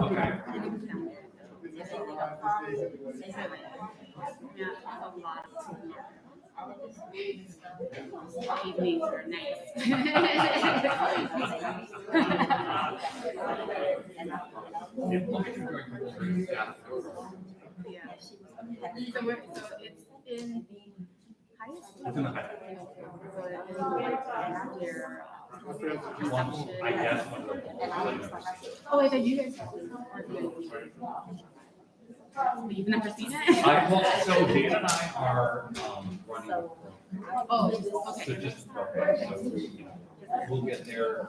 Okay. Yeah, a lot of evenings are nice. Yeah. So it's in high school. It's in the high. So it's their I guess one of the. Oh wait, then you guys have you've never seen it? Well, so Dana and I are running. Oh, So okay. just so we'll get there.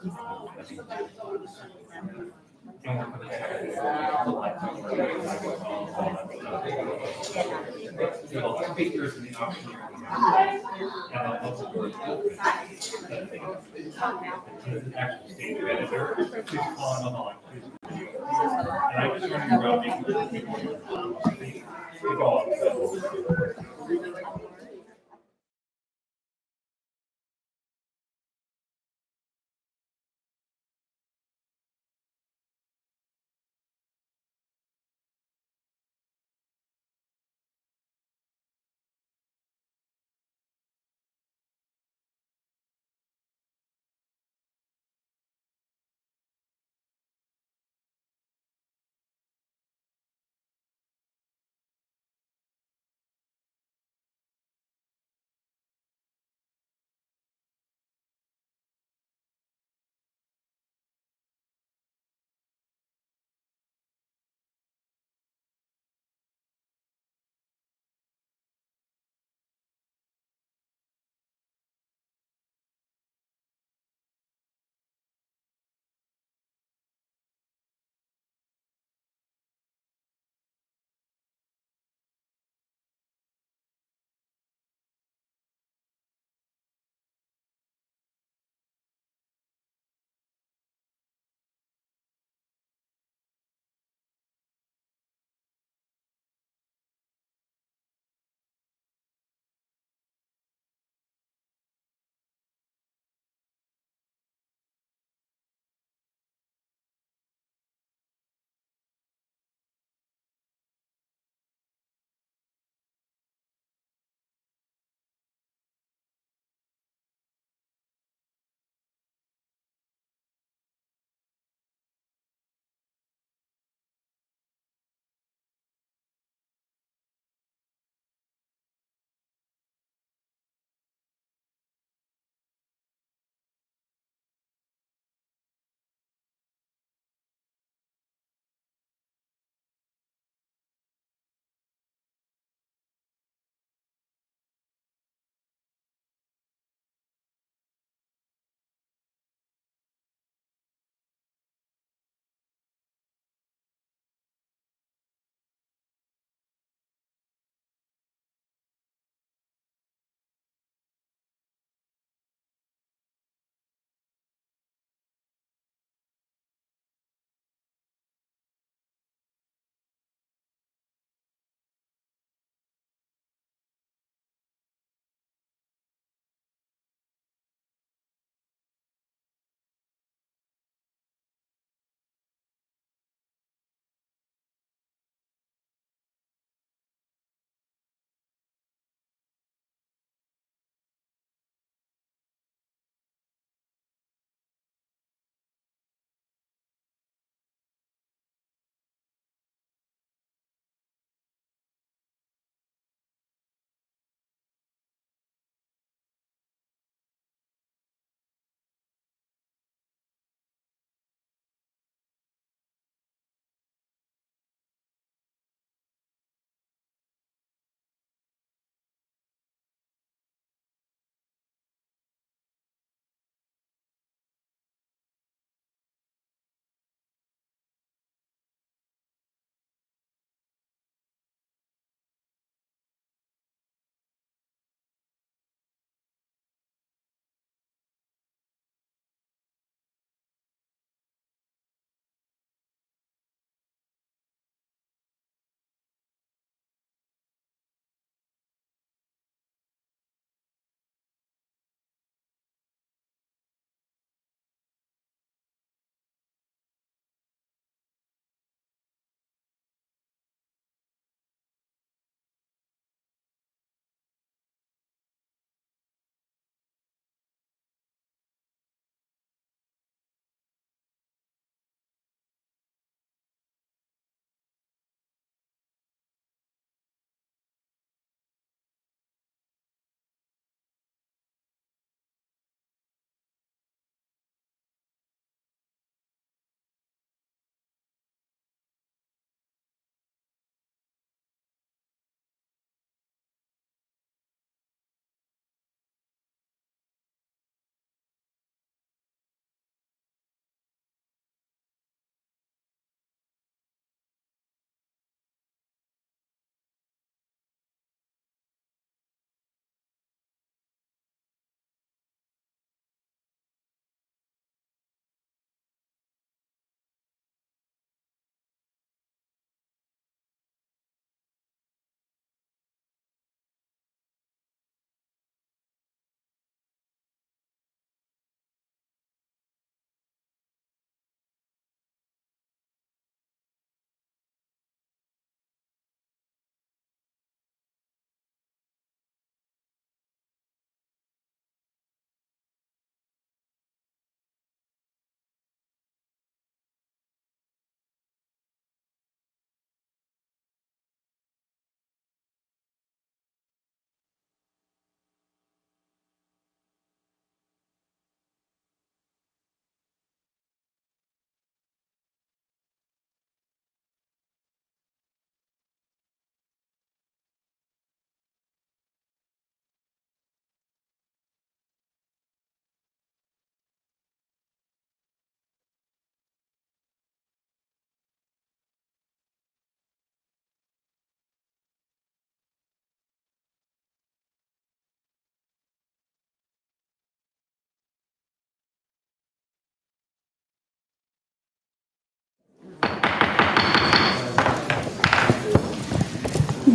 And we're gonna check it. Do all the speakers and the opportunity. And I'll also actually state manager, she's calling on the line. And I just running around.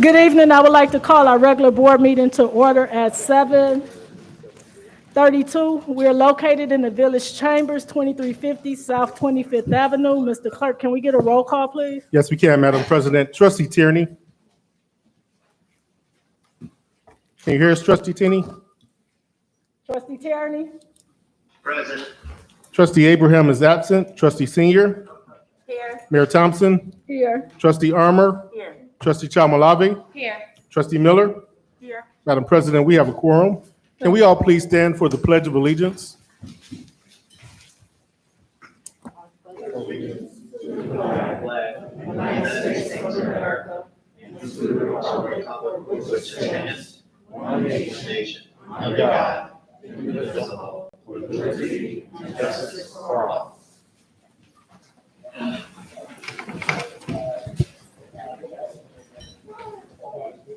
Good evening. I would like to call our regular board meeting to order at 7:32. We're located in the Village Chambers, 2350 South 25th Avenue. Mr. Clerk, can we get a roll call, please? Yes, we can, Madam President. Trustee Tierney. Can you hear us, Trustee Tierney? Trustee Tierney? Present. Trustee Abraham is absent. Trustee Senior? Here. Mayor Thompson? Here. Trustee Armour? Here. Trustee Chalmalave? Here. Trustee Miller? Here. Madam President, we have a quorum. Can we all please stand for the Pledge of Allegiance? United States of America, and to the republic which stands one nation under God, indivisible, with liberty and justice for all.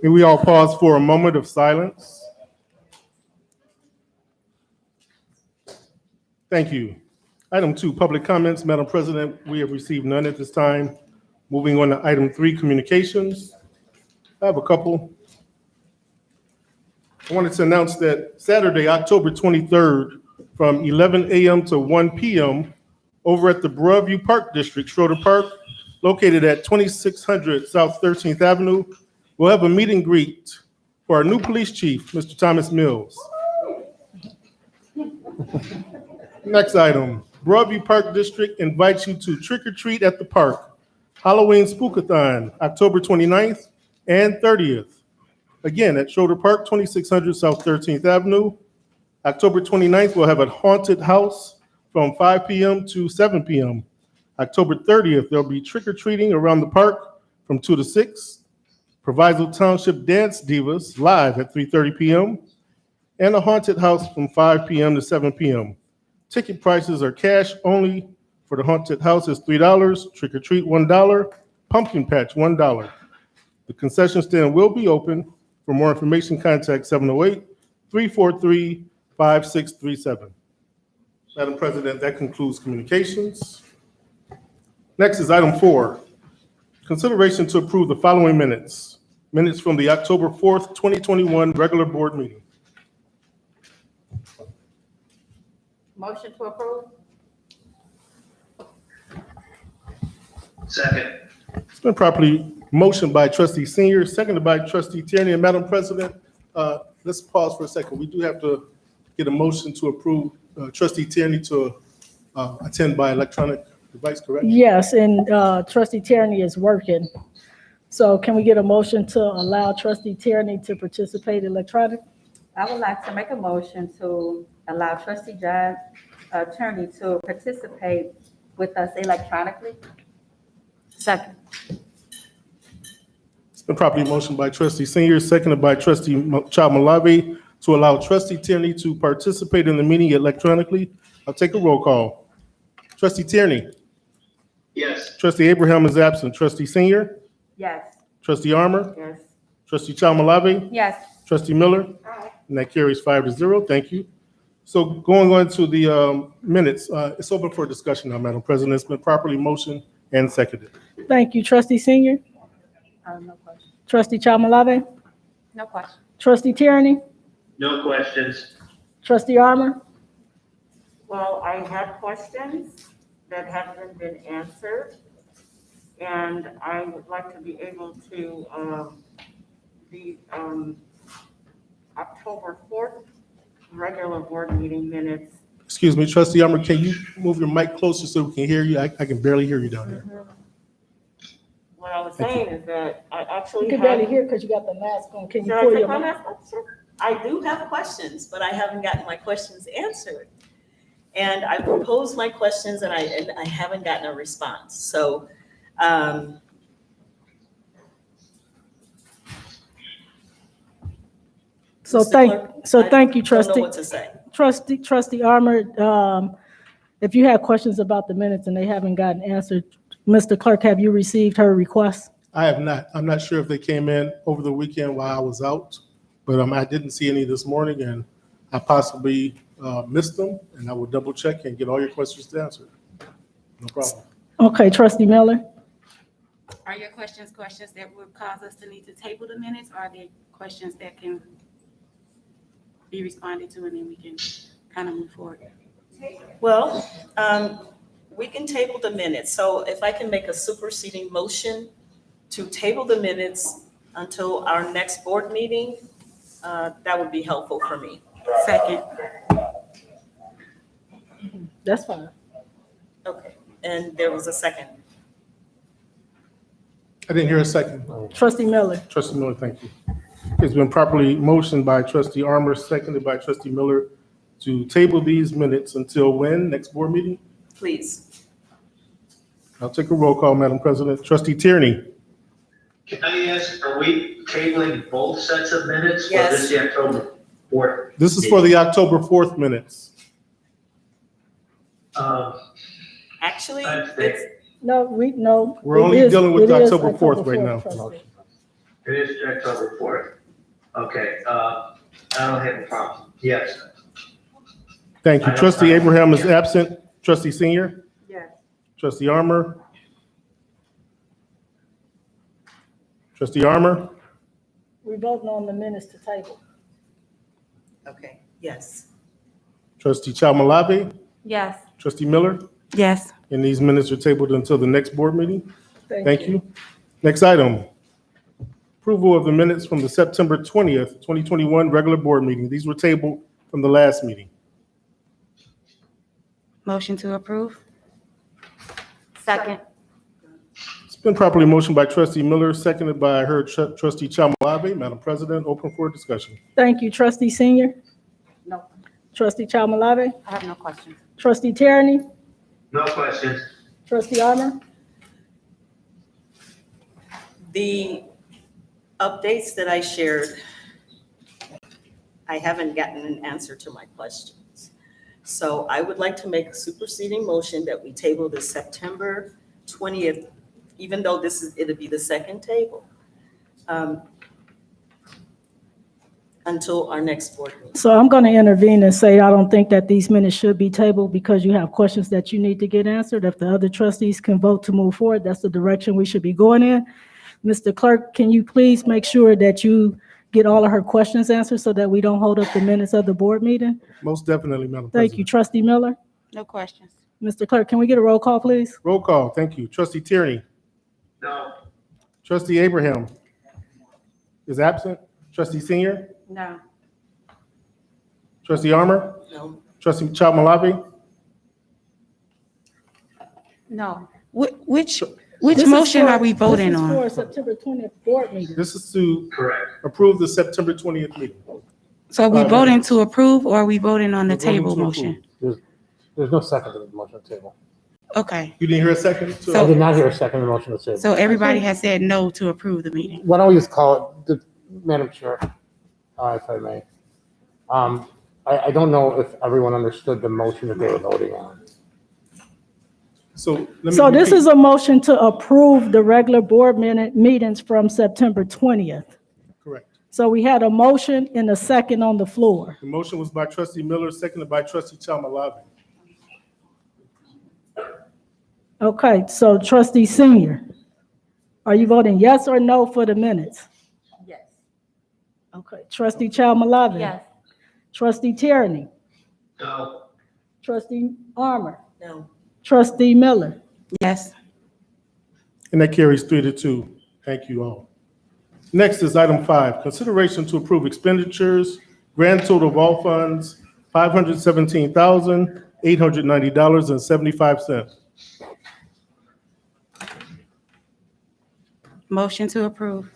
May we all pause for a moment of silence? Thank you. Item 2, public comments. Madam President, we have received none at this time. Moving on to item 3, communications. I have a couple. I wanted to announce that Saturday, October 23rd, from 11 a.m. to 1 p.m., over at the Broadview Park District, Schroeder Park, located at 2600 South 13th Avenue, we'll have a meet and greet for our new police chief, Mr. Thomas Mills. Next item, Broadview Park District invites you to trick or treat at the park. Halloween Spookathon, October 29th and 30th. Again, at Schroeder Park, 2600 South 13th Avenue. October 29th, we'll have a haunted house from 5 p.m. to 7 p.m. October 30th, there'll be trick or treating around the park from 2 to 6. Proviso Township Dance Divas live at 3:30 p.m. and a haunted house from 5 p.m. to 7 p.m. Ticket prices are cash only. For the haunted house is $3, trick or treat $1, pumpkin patch $1. The concession stand will be open. For more information, contact 708-343-5637. Madam President, that concludes communications. Next is item 4, consideration to approve the following minutes. Minutes from the October 4th, 2021 regular board meeting. Motion to approve? Second. It's been properly motioned by Trustee Senior, seconded by Trustee Tierney. And Madam President, let's pause for a second. We do have to get a motion to approve Trustee Tierney to attend by electronic device, correct? Yes, and Trustee Tierney is working. So can we get a motion to allow Trustee Tierney to participate electronically? I would like to make a motion to allow Trustee Tierney to participate with us electronically. Second. It's been properly motioned by Trustee Senior, seconded by Trustee Chalmalave to allow Trustee Tierney to participate in the meeting electronically. I'll take a roll call. Trustee Tierney. Yes. Trustee Abraham is absent. Trustee Senior. Yes. Trustee Armour. Yes. Trustee Chalmalave. Yes. Trustee Miller. And that carries 5-0. Thank you. So going on to the minutes, it's open for discussion now, Madam President. It's been properly motioned and seconded. Thank you. Trustee Senior? No question. Trustee Chalmalave? No question. Trustee Tierney? No questions. Trustee Armour? Well, I have questions that haven't been answered, and I would like to be able to, the October 4th regular board meeting minutes. Excuse me, Trustee Armour, can you move your mic closer so we can hear you? I can barely hear you down here. What I was saying is that I actually You can barely hear because you got the mask on. Can you Should I pull take your my mic? mask off? Sure. I do have questions, but I haven't gotten my questions answered. And I proposed my questions and I haven't gotten a response. So, So Mr. thank Clerk, thank you, I don't know Trustee. what to say. Trustee Armour, if you have questions about the minutes and they haven't gotten answered, Mr. Clerk, have you received her request? I have not. I'm not sure if they came in over the weekend while I was out, but I didn't see any this morning, and I possibly missed them, and I will double check and get all your questions answered. No problem. Okay, Trustee Miller? Are your questions that would cause us to need to table the minutes, or are they questions that can be responded to and then we can kind of move forward? Well, we can table the minutes. So if I can make a superseding motion to table the minutes until our next board meeting, that would be helpful for me. Second. That's fine. Okay, and there was a second. I didn't hear a second. Trustee Miller. Trustee Miller, thank you. It's been properly motioned by trustee Armor, seconded by trustee Miller to table these minutes until when? Next board meeting? Please. I'll take a roll call, Madam President. Trustee Tierney. Can I ask, are we tabling both sets of minutes? Yes. Or just the October 4th? This is for the October 4th minutes. Actually, I think it's, No, We're only dealing with October 4th right now. trustee. it is October 4th. Okay, I don't have a problem. Yes. Thank you. Trustee Abraham is absent. Trustee Senior? Yes. Trustee Armor? Trustee Armor? We're voting on the minutes to table. okay, yes. Trustee Chalmalave? Yes. Trustee Miller? Yes. And these minutes are tabled until the next board meeting? Thank you. Next item. Approval of the minutes from the September 20th, 2021 regular board meeting. These were tabled from the last meeting. Motion to approve? Second. It's been properly motioned by trustee Miller, seconded by her trustee Chalmalave. Madam President, open for discussion. Thank you. Trustee Senior? No. Trustee Chalmalave? I have no questions. Trustee Tierney? No questions. Trustee Armor? The updates that I shared, I haven't gotten an answer to my questions. So I would like to make a superseding motion that we table the September 20th, even though it'll be the second table, until our next board meeting. So I'm going to intervene and say I don't think that these minutes should be tabled because you have questions that you need to get answered. If the other trustees can vote to move forward, that's the direction we should be going in. Mr. Clerk, can you please make sure that you get all of her questions answered so that we don't hold up the minutes of the board meeting? Most definitely, Madam Thank you. President. Trustee Miller? No questions. Mr. Clerk, can we get a roll call, please? Roll call, thank you. Trustee Tierney? No. Trustee Abraham is absent. Trustee Senior? No. Trustee Armor? No. Trustee Chalmalave? No. Which This is motion for- are we voting This is on? for September 20th board meeting. This is to Correct. approve the September 20th meeting. So are we voting to approve, or are we voting on the We're voting table to motion? There's no second to the motion to table. Okay, You didn't hear a second? I did not hear a second to the motion to table. so everybody has said no to approve the meeting. Why don't we just call it, Madam Chair, if I may. I don't know if everyone understood the motion that they were voting on. So let me So this repeat. is a motion to approve the regular board meetings from September 20th. Correct. So we had a motion and a second on the floor. The motion was by trustee Miller, seconded by trustee Chalmalave. Okay, so trustee Senior, are you voting yes or no for the minutes? Yes. Okay, trustee Chalmalave? Yes. Trustee Tierney? No. Trustee Armor? No. Trustee Miller? Yes. And that carries 3-2. Thank you all. Next is item 5, consideration to approve expenditures, grand total of all funds, $517,890.75. Motion to approve.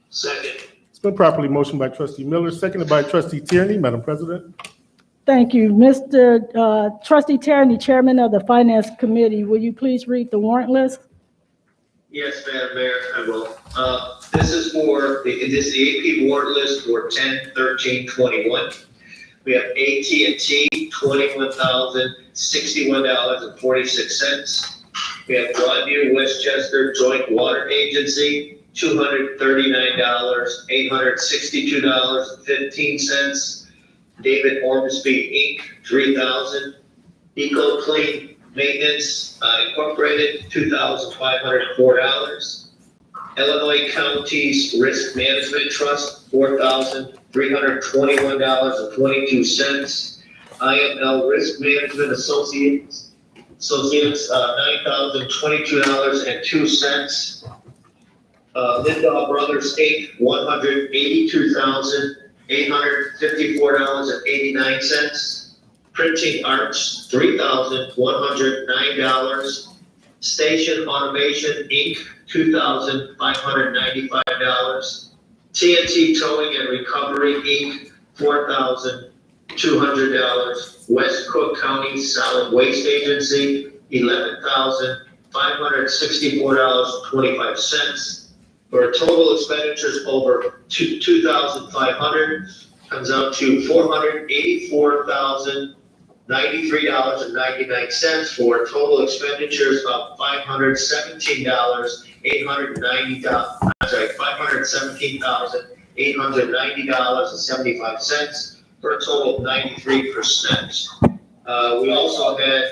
Second. It's been properly motioned by trustee Miller, seconded by trustee Tierney. Madam President. Thank you. Trustee Tierney, Chairman of the Finance Committee, will you please read the warrant list? Yes, Madam Mayor, I will. This is the AP warrant list for 10/13/21. We have AT&T, $21,061.46. We have Broadview Westchester Joint Water Agency, $239,862.15. David Ormsby Inc., $3,000. EcoClean, Maintenance Incorporated, $2,504. Illinois Counties Risk Management Trust, $4,321.22. IML Risk Management Associates, $9,022.02. Lindahl Brothers Inc., $182,854.89. Printing Arts, $3,109. Station Automation Inc., $2,595. TNT Towing and Recovery Inc., $4,200. West Cook County Solid Waste Agency, $11,564.25. For total expenditures over 2,500, comes out to $484,093.99 for total expenditures of $517,890.75 for a total of 93%. We also had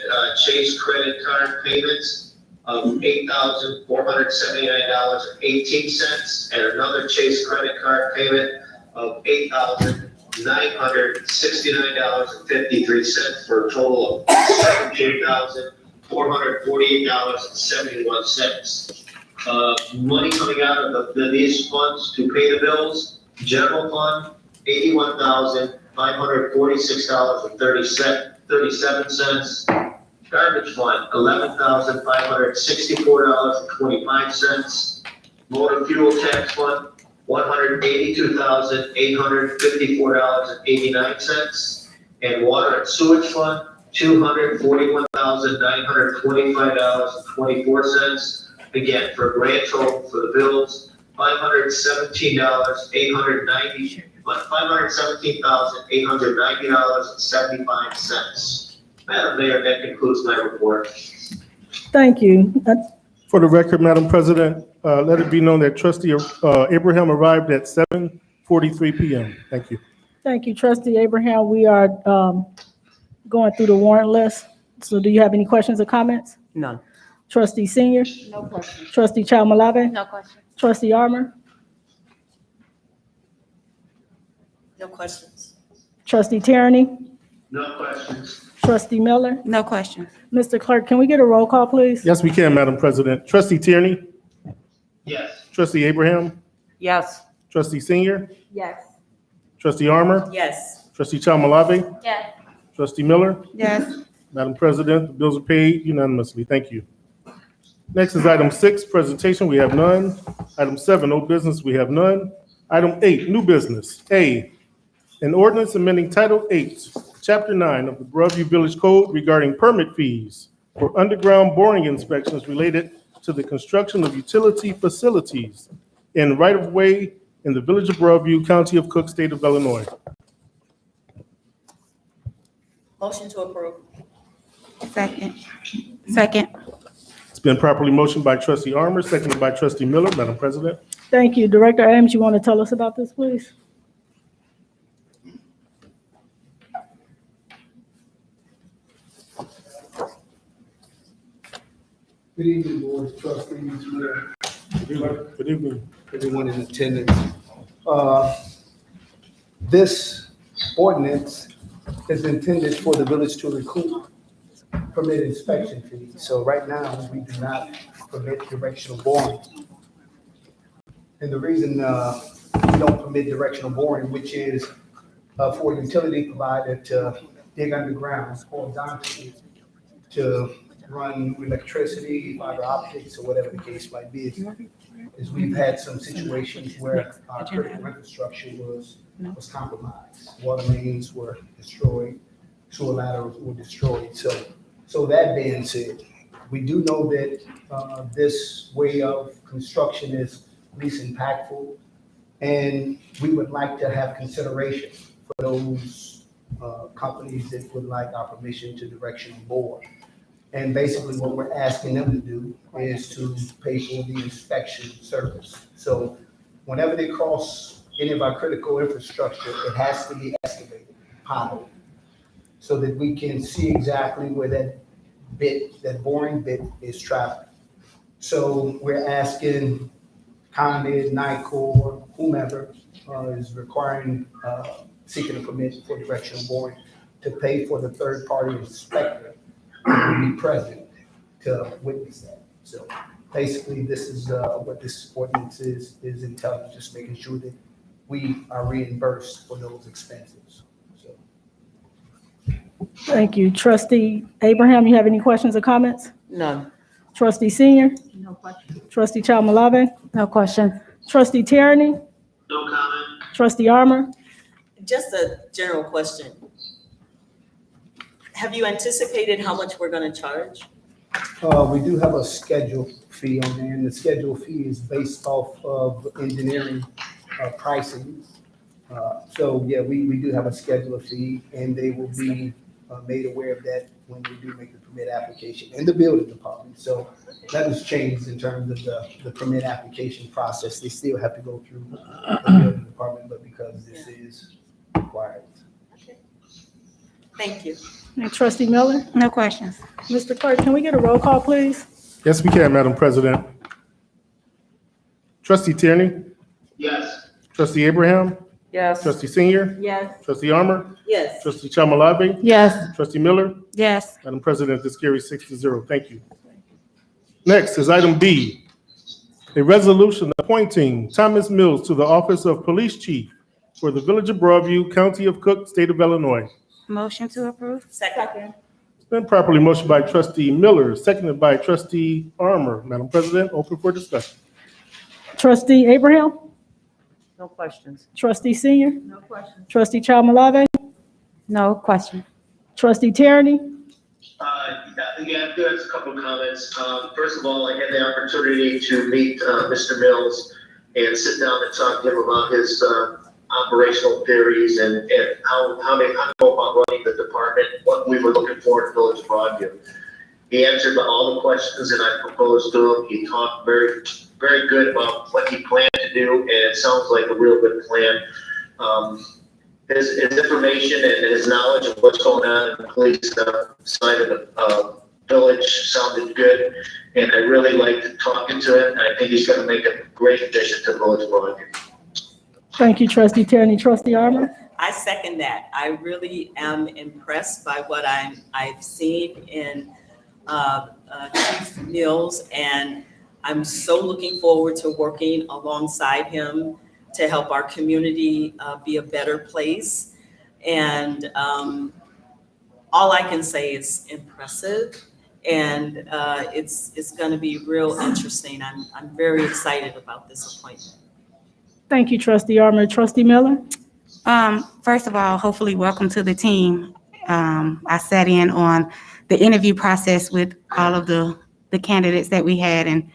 Chase credit card payments of $8,479.18 and another Chase credit card payment of $8,969.53 for a total of $17,448.71. Money coming out of these funds to pay the bills: general fund, $81,546.37. Garbage fund, $11,564.25. Motor fuel tax fund, $182,854.89. And water and sewage fund, $241,925.24. Again, for a grand total for the bills, $517,890.75. Madam Mayor, that concludes my report. Thank you. For the record, Madam President, let it be known that Trustee Abraham arrived at 7:43 p.m. Thank you. Thank you, Trustee Abraham. We are going through the warrant list. So do you have any questions or comments? None. Trustee Senior? No question. Trustee Chalmalave? No question. Trustee Armor? No questions. Trustee Tierney? No questions. Trustee Miller? No question. Mr. Clerk, can we get a roll call, please? Yes, we can, Madam President. Trustee Tierney? Yes. Trustee Abraham? Yes. Trustee Senior? Yes. Trustee Armor? Yes. Trustee Chalmalave? Yes. Trustee Miller? Yes. Madam President, the bills are paid unanimously. Thank you. Next is item 6, presentation. We have none. Item 7, old business. We have none. Item 8, new business. A, an ordinance amending Title 8, Chapter 9 of the Broadview Village Code regarding permit fees for underground boring inspections related to the construction of utility facilities in right-of-way in the Village of Broadview, County of Cook, State of Illinois. Motion to approve. Second. It's been properly motioned by Trustee Armor, seconded by Trustee Miller. Madam President. Thank you. Director Adams, you want to tell us about this, please? Good evening, Board of Trustees, Mayor, Good evening. everyone in attendance. This ordinance is intended for the village to recoup permit inspection fees. So right now, we do not permit directional boring. And the reason we don't permit directional boring, which is for a utility provider to dig underground horizontally to run electricity, fiber optics, or whatever the case might be, is we've had some situations where our critical infrastructure was compromised. Water mains were destroyed, sewer laterals were destroyed. So that being said, we do know that this way of construction is least impactful, and we would like to have consideration for those companies that would like our permission to directional bore. And basically what we're asking them to do is to pay for the inspection service. So whenever they cross any of our critical infrastructure, it has to be excavated, piled, so that we can see exactly where that bit, that boring bit is traveling. So we're asking ComEd, NICOR, whomever is requiring, seeking a permit for directional boring to pay for the third-party inspector to be present to witness that. So basically, this is what this ordinance is entailed, just making sure that we are reimbursed for those expenses. So Thank you. Trustee Abraham, you have any questions or comments? None. Trustee Senior? No question. Trustee Chalmalave? No question. Trustee Tierney? No comment. Trustee Armor? Just a general question. Have you anticipated how much we're gonna charge? we do have a schedule fee on there, and the schedule fee is based off of engineering pricing. So yeah, we do have a schedule fee, and they will be made aware of that when we do make the permit application in the building department. So that has changed in terms of the permit application process. They still have to go through the building department, but because this is required. Thank you. And Trustee Miller? No questions. Mr. Clerk, can we get a roll call, please? Yes, we can, Madam President. Trustee Tierney? Yes. Trustee Abraham? Yes. Trustee Senior? Yes. Trustee Armor? Yes. Trustee Chalmalave? Yes. Trustee Miller? Yes. Madam President, this carries 6-0. Thank you. Next is item B, a resolution appointing Thomas Mills to the office of Police Chief for the Village of Broadview, County of Cook, State of Illinois. Motion to approve? Second. It's been properly motioned by Trustee Miller, seconded by Trustee Armor. Madam President, open for discussion. Trustee Abraham? No questions. Trustee Senior? No question. Trustee Chalmalave? No question. Trustee Tierney? Yeah, there's a couple of comments. First of all, I had the opportunity to meet Mr. Mills and sit down and talk to him about his operational theories and how they go about running the department, what we were looking for in Village Broadview. He answered all the questions that I proposed to him. He talked very, very good about what he planned to do, and it sounds like a real good plan. His information and his knowledge of what's going on in the police side of the village sounded good, and I really liked talking to him, and I think he's going to make a great addition to Village Broadview. Thank you, Trustee Tierney. Trustee Armor? I second that. I really am impressed by what I've seen in Chief Mills, and I'm so looking forward to working alongside him to help our community be a better place. And all I can say is impressive, and it's going to be real interesting. I'm very excited about this appointment. Thank you, Trustee Armor. Trustee Miller? First of all, hopefully, welcome to the team. I sat in on the interview process with all of the candidates that we had, and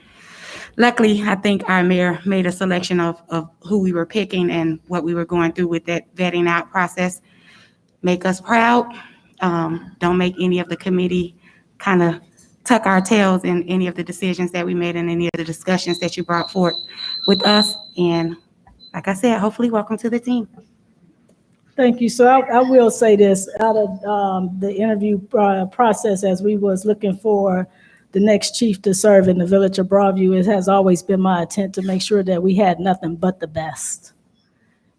luckily, I think our mayor made a selection of who we were picking and what we were going through with that vetting out process. Make us proud. Don't make any of the committee kind of tuck our tails in any of the decisions that we made and any of the discussions that you brought forth with us. And like I said, hopefully, welcome to the team. Thank you. So I will say this, out of the interview process, as we was looking for the next chief to serve in the Village of Broadview, it has always been my intent to make sure that we had nothing but the best.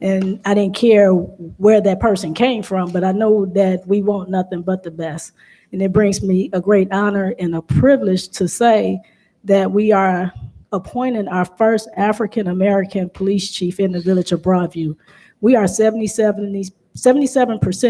And I didn't care where that person came from, but I know that we want nothing but the best. And it brings me a great honor and a privilege to say that we are appointing our first African-American police chief in the Village of Broadview. We are 77%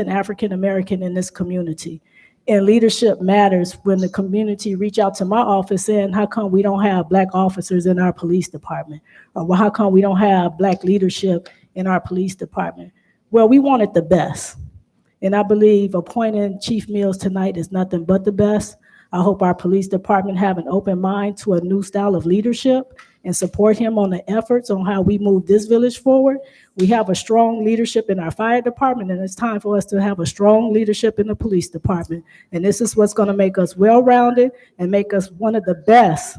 African-American in this community. And leadership matters when the community reach out to my office saying, how come we don't have Black officers in our police department? Or well, how come we don't have Black leadership in our police department? Well, we wanted the best. And I believe appointing Chief Mills tonight is nothing but the best. I hope our police department have an open mind to a new style of leadership and support him on the efforts on how we move this village forward. We have a strong leadership in our fire department, and it's time for us to have a strong leadership in the police department. And this is what's going to make us well-rounded and make us one of the best,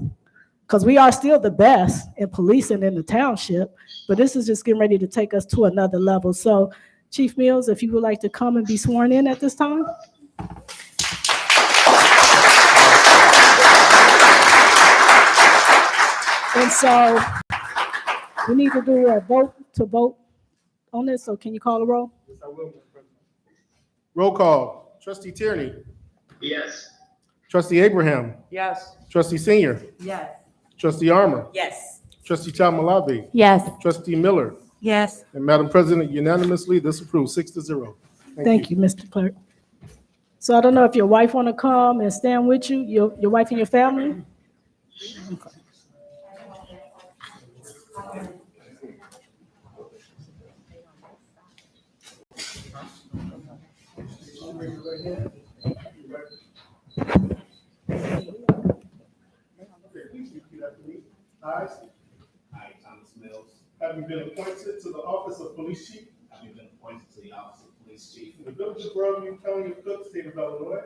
because we are still the best in policing in the township, but this is just getting ready to take us to another level. So Chief Mills, if you would like to come and be sworn in at this time. And so we need to do a vote on this, so can you call the roll? Yes, I will, Mr. President. Roll call. Trustee Tierney. Yes. Trustee Abraham. Yes. Trustee Senior. Yes. Trustee Armour. Yes. Trustee Chalmalave. Yes. Trustee Miller. Yes. And Madam President, unanimously, this approved 6-0. Thank you, Mr. Clerk. So I don't know if your wife want to come and stand with you, your wife and your family? Please repeat after me. I, Thomas Mills, having been appointed to the office of Police Chief having been appointed to the office of Police Chief in the village of Broadview, County of Cook, State of Illinois,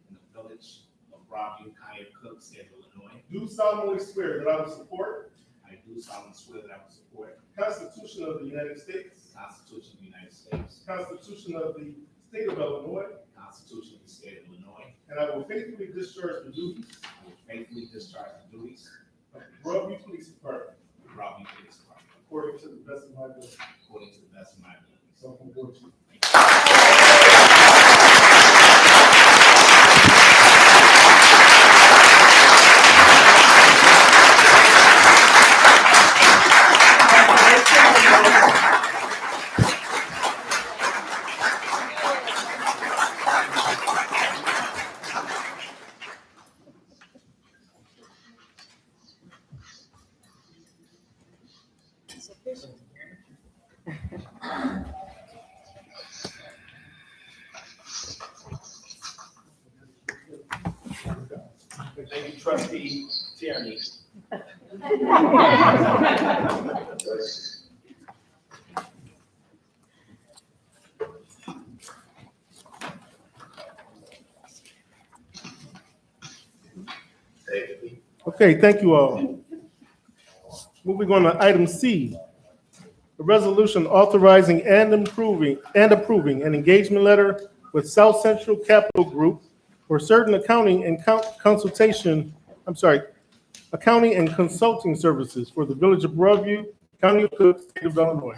in the village of Broadview, County of Cook, State of Illinois, do solemnly swear that I will support I do solemnly swear that I will support the Constitution of the United States, the Constitution of the United States, the Constitution of the State of Illinois, the Constitution of the State of Illinois, and I will faithfully discharge the duties I will faithfully discharge the duties of the Broadview Police Department of the Broadview Police Department according to the best of my ability. according to the best of my abilities. So help me God, Chief. Thank you, Trustee Tierney. Okay, thank you all. Moving on to item C, a resolution authorizing and approving an engagement letter with South Central Capital Group for certain accounting and accounting and consulting services for the village of Broadview, County of Cook, State of Illinois.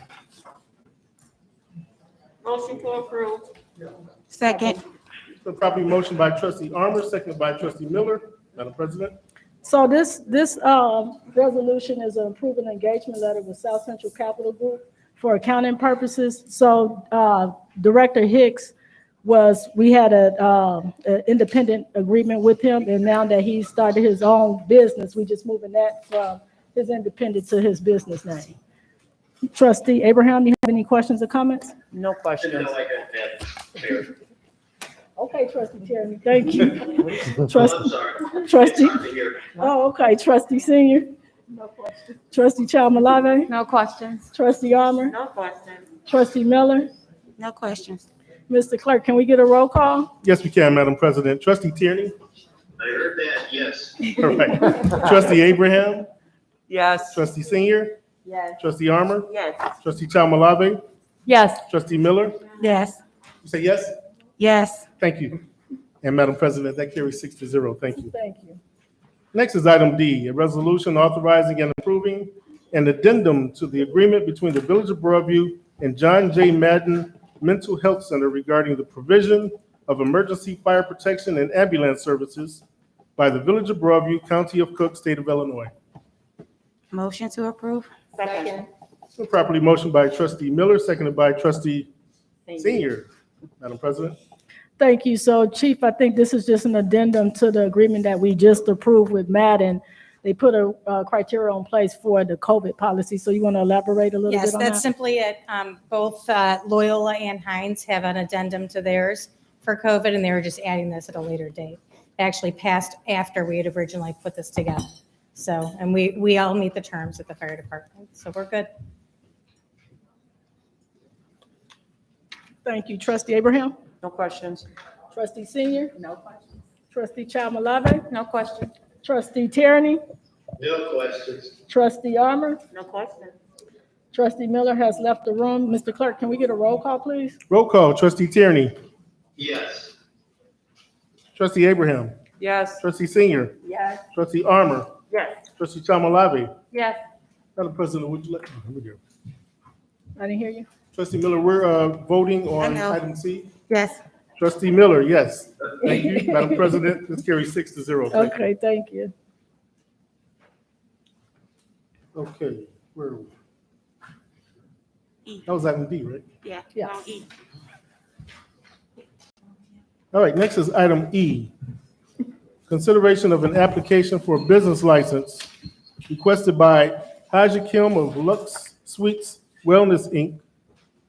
Motion to approve. Second. The property motion by Trustee Armour, seconded by Trustee Miller. Madam President. So this resolution is approving an engagement letter with South Central Capital Group for accounting purposes. So Director Hicks we had an independent agreement with him, and now that he started his own business, we just moving that from his independent to his business name. Trustee Abraham, you have any questions or comments? No questions. Okay, Trustee Tierney, thank you. I'm Trustee, sorry. Trustee, It's hard to hear. okay, Trustee Senior. No question. Trustee Chalmalave, No questions. Trustee Armour, No question. Trustee Miller. No questions. Mr. Clerk, can we get a roll call? Yes, we can, Madam President. Trustee Tierney. I heard that, yes. Perfect. Trustee Abraham. Yes. Trustee Senior. Yes. Trustee Armour. Yes. Trustee Chalmalave. Yes. Trustee Miller. Yes. You say yes? Yes. Thank you. And Madam President, that carries 6-0. Thank you. Thank you. Next is item D, a resolution authorizing and approving an addendum to the agreement between the Village of Broadview and John J. Madden Mental Health Center regarding the provision of emergency fire protection and ambulance services by the Village of Broadview, County of Cook, State of Illinois. Motion to approve? Second. It's been properly motioned by Trustee Miller, seconded by Trustee Senior. Madam President. Thank you. So Chief, I think this is just an addendum to the agreement that we just approved with Madden. They put a criteria in place for the COVID policy. So you want to elaborate a little Yes, bit on that's that? simply it. Both Loyola and Hines have an addendum to theirs for COVID, and they were just adding this at a later date. It actually passed after we had originally put this together. So, and we all meet the terms at the fire department, so we're good. Thank you. Trustee Abraham? No questions. Trustee Senior? No questions. Trustee Chalmalave? No questions. Trustee Tierney? No questions. Trustee Armour? No question. Trustee Miller has left the room. Mr. Clerk, can we get a roll call, please? Roll call, Trustee Tierney. Yes. Trustee Abraham. Yes. Trustee Senior. Yes. Trustee Armour. Yes. Trustee Chalmalave. Yes. Madam President, would you like, here we go. I didn't hear you. Trustee Miller, we're voting on know. item C. Yes. Trustee Miller, yes. Thank you. Madam President, this carries 6-0. Thank you. Okay, thank you. Okay, where are we? E. That was item D, right? Yeah. Yes. on E. All right, next is item E. Consideration of an application for a business license requested by Haji Kim of Lux Suites Wellness, Inc.,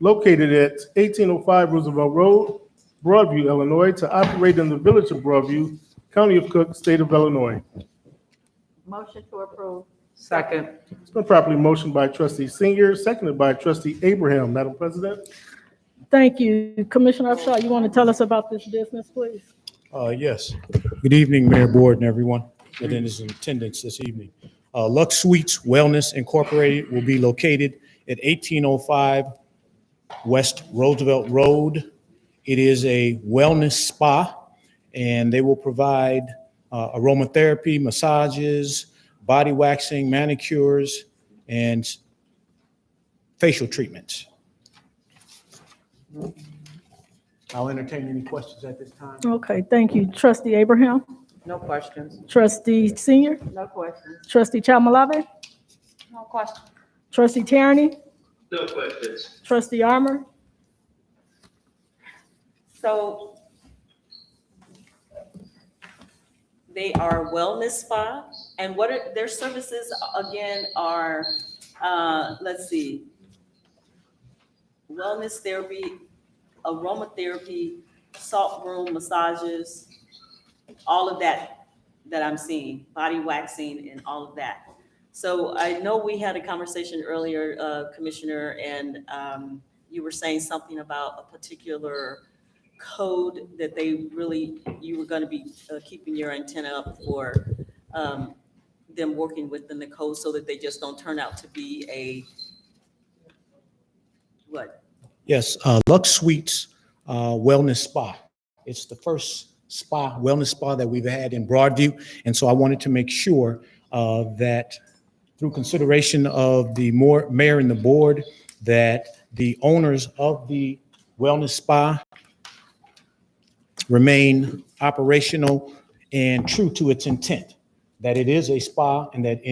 located at 1805 Roosevelt Road, Broadview, Illinois, to operate in the village of Broadview, County of Cook, State of Illinois. Motion to approve. Second. It's been properly motioned by trustee Senior, seconded by trustee Abraham. Madam President? Thank you. Commissioner Upshaw, you want to tell us about this business, please? Yes. Good evening, Mayor, Board, and everyone that is in attendance this evening. Lux Suites Wellness Incorporated will be located at 1805 West Roosevelt Road. It is a wellness spa, and they will provide aromatherapy, massages, body waxing, manicures, and facial treatments. I'll entertain any questions at this time. Okay, thank you. Trustee Abraham? No questions. Trustee Senior? No questions. Trustee Chamalave? No questions. Trustee Tierney? No questions. Trustee Armor? So they are wellness spa, and what are their services again are, let's see, wellness therapy, aromatherapy, salt room massages, all of that I'm seeing, body waxing and all of that. So I know we had a conversation earlier, Commissioner, and you were saying something about a particular code that you were going to be keeping your antenna up for them working within the code so that they just don't turn out to be what? Yes, Lux Suites Wellness Spa. It's the first wellness spa that we've had in Broadview. And so I wanted to make sure that through consideration of the mayor and the board, that the owners of the wellness spa remain operational and true to its intent, that it is a spa, and that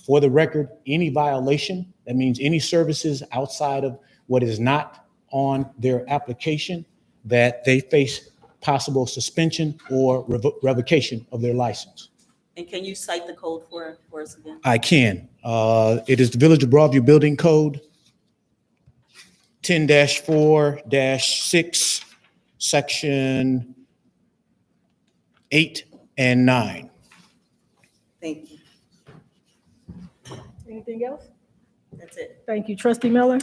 for the record, any violation, that means any services outside of what is not on their application, that they face possible suspension or revocation of their license. And can you cite the code for us again? I can. It is the Village of Broadview Building Code 10-4-6, section 8 and 9. Thank you. Anything else? That's it. Thank you. Trustee Miller?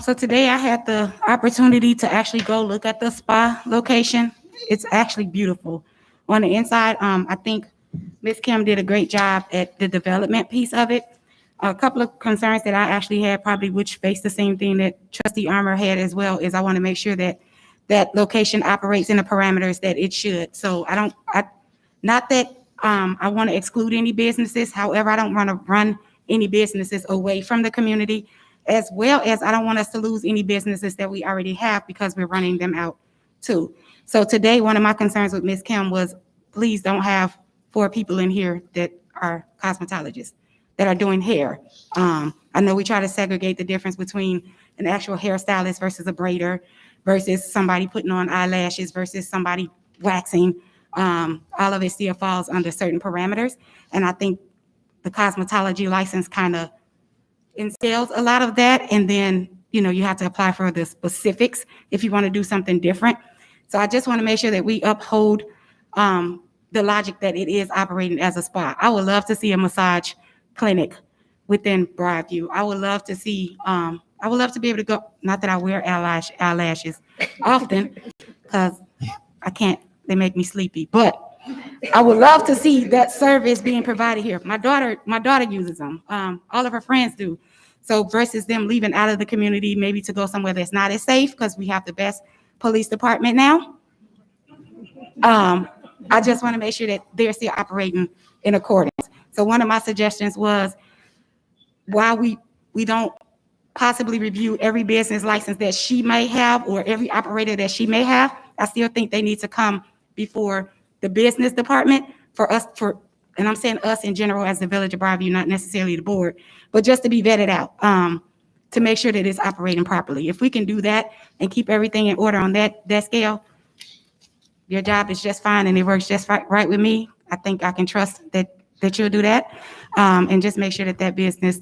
So today I had the opportunity to actually go look at the spa location. It's actually beautiful. On the inside, I think Ms. Kim did a great job at the development piece of it. A couple of concerns that I actually had, probably which face the same thing that Trustee Armor had as well, is I want to make sure that that location operates in the parameters that it should. So not that I want to exclude any businesses. However, I don't want to run any businesses away from the community, as well as I don't want us to lose any businesses that we already have because we're running them out too. So today, one of my concerns with Ms. Kim was, please don't have 4 people in here that are cosmetologists, that are doing hair. I know we try to segregate the difference between an actual hairstylist versus a braider versus somebody putting on eyelashes versus somebody waxing. All of it still falls under certain parameters. And I think the cosmetology license kind of entails a lot of that. And then, you have to apply for the specifics if you want to do something different. So I just want to make sure that we uphold the logic that it is operating as a spa. I would love to see a massage clinic within Broadview. I would love to see, I would love to be able to go, not that I wear eyelashes often, because I can't, they make me sleepy, but I would love to see that service being provided here. My daughter uses them. All of her friends do. So versus them leaving out of the community, maybe to go somewhere that's not as safe, because we have the best police department now. I just want to make sure that they're still operating in accordance. So one of my suggestions was, while we don't possibly review every business license that she may have or every operator that she may have, I still think they need to come before the business department and I'm saying us in general as the Village of Broadview, not necessarily the board, but just to be vetted out, to make sure that it's operating properly. If we can do that and keep everything in order on that scale, your job is just fine and it works just right with me. I think I can trust that you'll do that, and just make sure that that business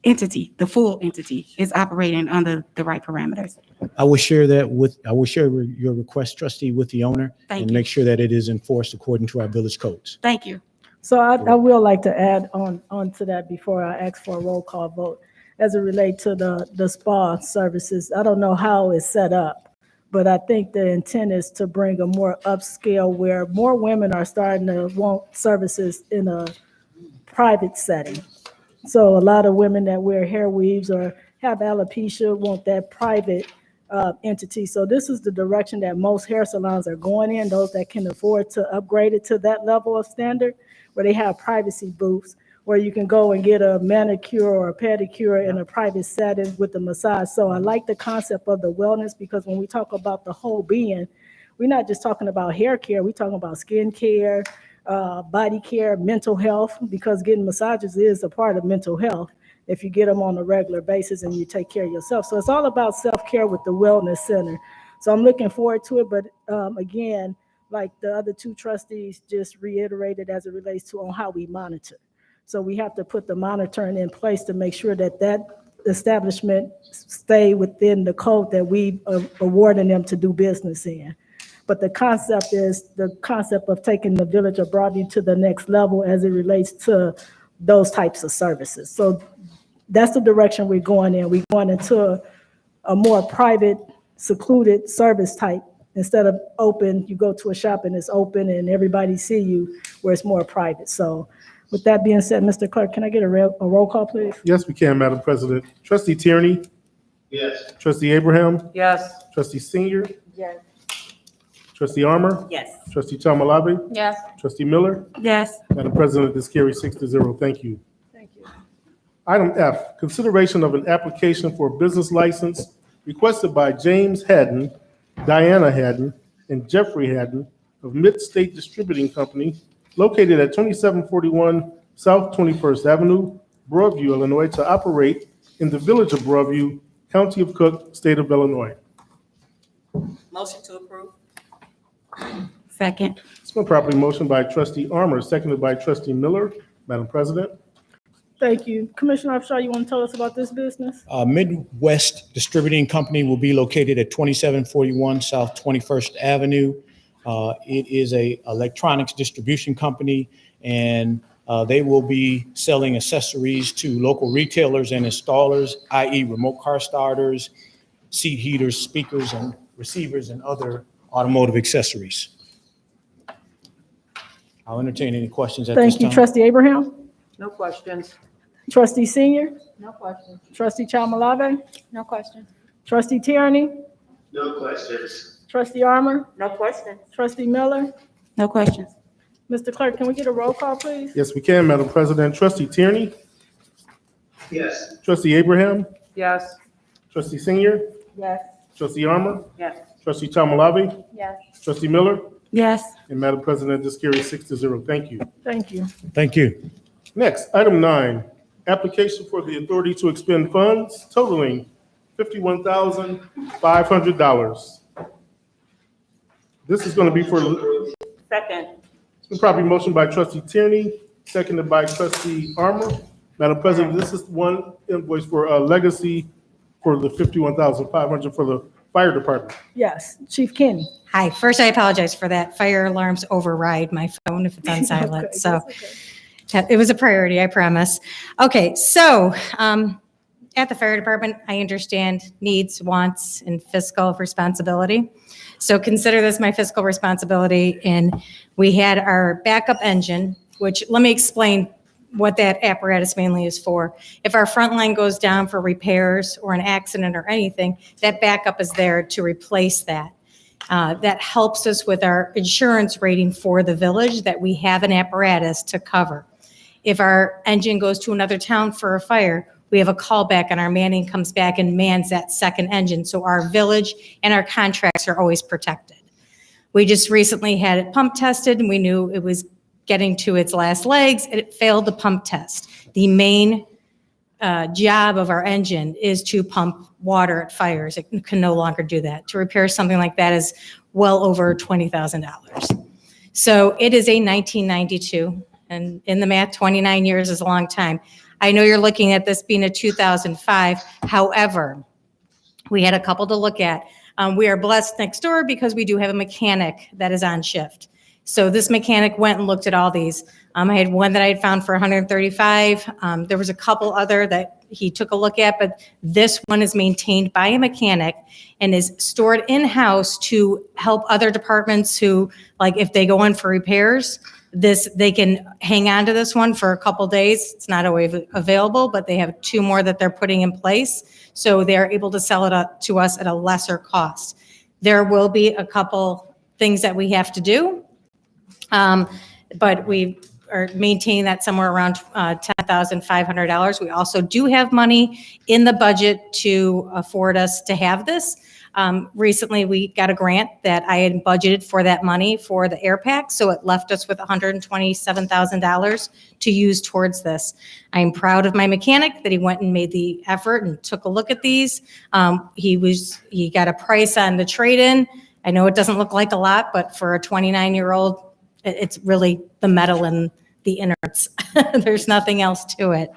entity, the full entity, is operating under the right parameters. I will share your request, trustee, with the owner Thank and you. make sure that it is enforced according to our village codes. Thank you. So I will like to add on to that before I ask for a roll call vote. As it relates to the spa services, I don't know how it's set up, but I think the intent is to bring a more upscale where more women are starting to want services in a private setting. So a lot of women that wear hair weaves or have alopecia want that private entity. So this is the direction that most hair salons are going in, those that can afford to upgrade it to that level of standard, where they have privacy booths where you can go and get a manicure or a pedicure in a private setting with a massage. So I like the concept of the wellness, because when we talk about the whole being, we're not just talking about hair care, we're talking about skin care, body care, mental health, because getting massages is a part of mental health if you get them on a regular basis and you take care of yourself. So it's all about self-care with the wellness center. So I'm looking forward to it, but again, like the other two trustees just reiterated as it relates to on how we monitor. So we have to put the monitoring in place to make sure that that establishment stay within the code that we are awarding them to do business in. But the concept is the concept of taking the Village of Broadview to the next level as it relates to those types of services. So that's the direction we're going in. We're going into a more private, secluded service type. Instead of open, you go to a shop and it's open and everybody see you, where it's more private. So with that being said, Mr. Clerk, can I get a roll call, please? Yes, we can, Madam President. Trustee Tierney, Yes. trustee Abraham, Yes. trustee Senior, Yes. trustee Armour, Yes. trustee Tomalabi, Yes. trustee Miller. Yes. Madam President, this carries 6-0. Thank you. Thank you. Item F, consideration of an application for a business license requested by James Haddon, Diana Haddon, and Jeffrey Haddon of Mid-State Distributing Company located at 2741 South 21st Avenue, Broadview, Illinois, to operate in the Village of Broadview, County of Cook, State of Illinois. Motion to approve? Second. It's been properly motioned by trustee Armour, seconded by trustee Miller. Madam President. Thank you. Commissioner Upshaw, you want to tell us about this business? Midwest Distributing Company will be located at 2741 South 21st Avenue. It is a electronics distribution company, and they will be selling accessories to local retailers and installers, i.e. remote car starters, seat heaters, speakers, and receivers, and other automotive accessories. I'll entertain any questions at this Thank time. you, trustee Abraham. No questions. Trustee Senior, No questions. trustee Chamalave, No questions. trustee Tierney, No questions. trustee Armour, No question. trustee Miller. No questions. Mr. Clerk, can we get a roll call, please? Yes, we can, Madam President. Trustee Tierney, Yes. trustee Abraham, Yes. trustee Senior, Yes. trustee Armour, Yes. trustee Tomalabi, Yes. trustee Miller, Yes. and Madam President, this carries 6-0. Thank you. Thank you. Thank you. Next, item 9, application for the authority to expend funds totaling $51,500. This is going to be for, Second. it's been properly motioned by trustee Tierney, seconded by trustee Armour. Madam President, this is one invoice for a legacy for the $51,500 for the fire department. Yes, Chief Kenny. Hi, first I apologize for that. Fire alarms override my phone if it's on silent, Okay, so that's okay. it was a priority, I promise. Okay, so at the fire department, I understand needs, wants, and fiscal responsibility. So consider this my fiscal responsibility, and we had our backup engine, which, let me explain what that apparatus mainly is for. If our front line goes down for repairs or an accident or anything, that backup is there to replace that. That helps us with our insurance rating for the village, that we have an apparatus to cover. If our engine goes to another town for a fire, we have a callback and our manning comes back and mans that second engine. So our village and our contracts are always protected. We just recently had it pump tested and we knew it was getting to its last legs and it failed the pump test. The main job of our engine is to pump water at fires. It can no longer do that. To repair something like that is well over $20,000. So it is a 1992, and in the math, 29 years is a long time. I know you're looking at this being a 2005. However, we had a couple to look at. We are blessed next door because we do have a mechanic that is on shift. So this mechanic went and looked at all these. I had one that I had found for 135. There was a couple other that he took a look at, but this one is maintained by a mechanic and is stored in-house to help other departments who, like if they go in for repairs, they can hang on to this one for a couple days. It's not always available, but they have 2 more that they're putting in place. So they're able to sell it up to us at a lesser cost. There will be a couple things that we have to do. But we are maintaining that somewhere around $10,500. We also do have money in the budget to afford us to have this. Recently, we got a grant that I had budgeted for that money for the air pack, so it left us with $127,000 to use towards this. I am proud of my mechanic that he went and made the effort and took a look at these. He got a price on the trade-in. I know it doesn't look like a lot, but for a 29-year-old, it's really the metal and the innards. There's nothing else to it.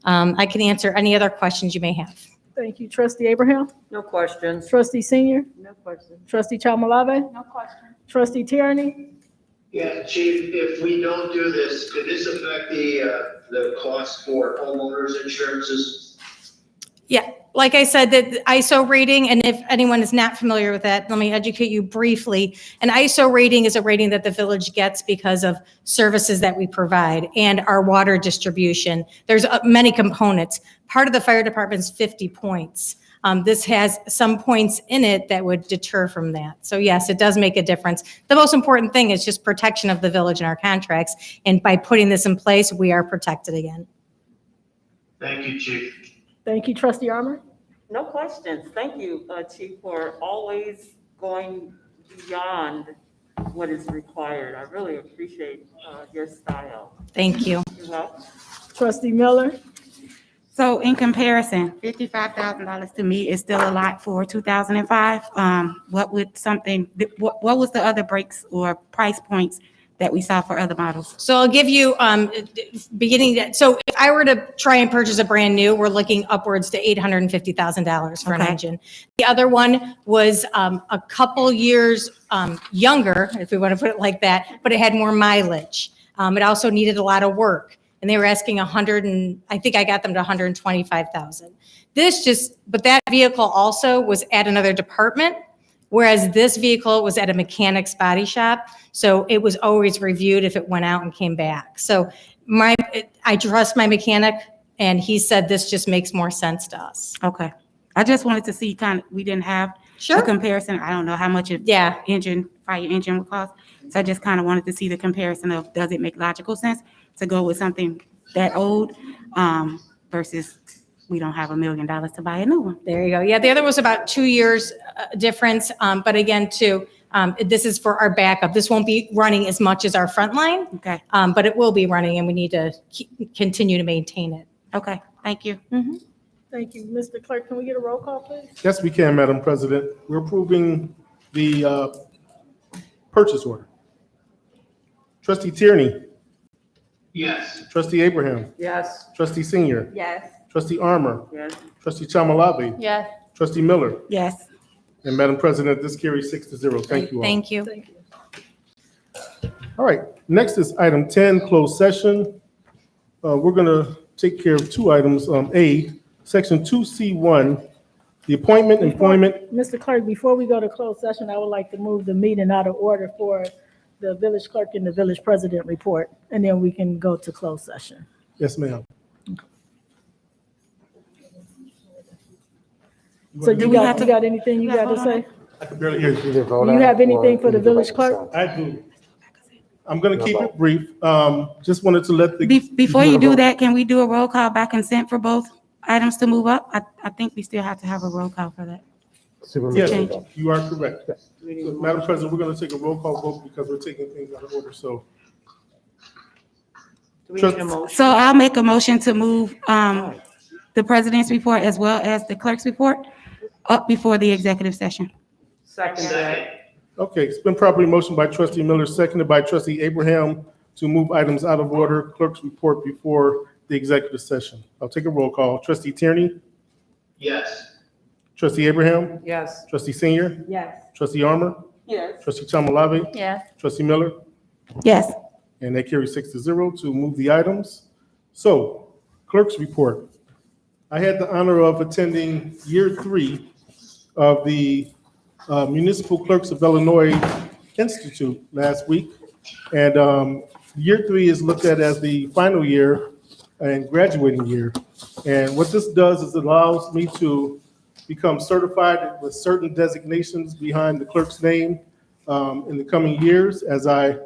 I can answer any other questions you may have. Thank you. Trustee Abraham? No questions. Trustee Senior? No questions. Trustee Chalmalave? No questions. Trustee Tierney? Yeah, Chief, if we don't do this, could this affect the cost for homeowners insurances? Yeah, like I said, the ISO rating, and if anyone is not familiar with that, let me educate you briefly. An ISO rating is a rating that the village gets because of services that we provide and our water distribution. There's many components. Part of the fire department's 50 points. This has some points in it that would deter from that. So yes, it does make a difference. The most important thing is just protection of the village and our contracts. And by putting this in place, we are protected again. Thank you, Chief. Thank you. Trustee Armour? No questions. Thank you, Chief, for always going beyond what is required. I really appreciate your style. Thank you. You're welcome. Trustee Miller? So in comparison, $55,000 to me is still a lot for 2005. What was the other breaks or price points that we saw for other models? So I'll give you so if I were to try and purchase a brand new, we're looking upwards to $850,000 for an engine. The other one was a couple years younger, if we want to put it like that, but it had more mileage. It also needed a lot of work, and they were asking I think I got them to $125,000. But that vehicle also was at another department, whereas this vehicle was at a mechanic's body shop. So it was always reviewed if it went out and came back. So I trust my mechanic, and he said this just makes more sense to us. Okay. I just wanted to see we didn't have a comparison. I don't know how much fire engine would cost. So I just kind of wanted to see the comparison of, does it make logical sense to go with something that old versus we don't have $1 million to buy a new one. There you go. Yeah, the other was about 2 years difference. But again, this is for our backup. This won't be running as much as our front line. Okay. But it will be running, and we need to continue to maintain it. Okay. Thank you. Mm-hmm. Thank you. Mr. Clerk, can we get a roll call, please? Yes, we can, Madam President. We're approving the purchase order. Trustee Tierney? Yes. Trustee Abraham? Yes. Trustee Senior? Yes. Trustee Armour? Yes. Trustee Chalmalave? Yes. Trustee Miller? Yes. And Madam President, this carries 6-0. Thank you all. Thank you. Thank you. All right, next is item 10, closed session. We're going to take care of 2 items. A, section 2C1, the appointment, employment. Mr. Clerk, before we go to closed session, I would like to move the meeting out of order for the village clerk and the village president report, and then we can go to closed session. Yes, ma'am. So you got anything you got to say? I can barely hear you. Do you have anything for the village clerk? I do. I'm going to keep it brief. Just wanted to let the. Before you do that, can we do a roll call by consent for both items to move up? I think we still have to have a roll call for that. Yes, you are correct. So, Madam President, we're going to take a roll call vote because we're taking things out of order, so. Do we need a motion? So I'll make a motion to move the president's report as well as the clerk's report up before the executive session. Second that. Okay, it's been properly motioned by trustee Miller, seconded by trustee Abraham to move items out of order, clerk's report before the executive session. I'll take a roll call. Trustee Tierney? Yes. Trustee Abraham? Yes. Trustee Senior? Yes. Trustee Armour? Yes. Trustee Chamalave? Yes. Trustee Miller? Yes. And that carries 6-0 to move the items. So, clerk's report. I had the honor of attending year 3 of the Municipal Clerks of Illinois Institute last week. And year 3 is looked at as the final year and graduating year. And what this does is it allows me to become certified with certain designations behind the clerk's name in the coming years as I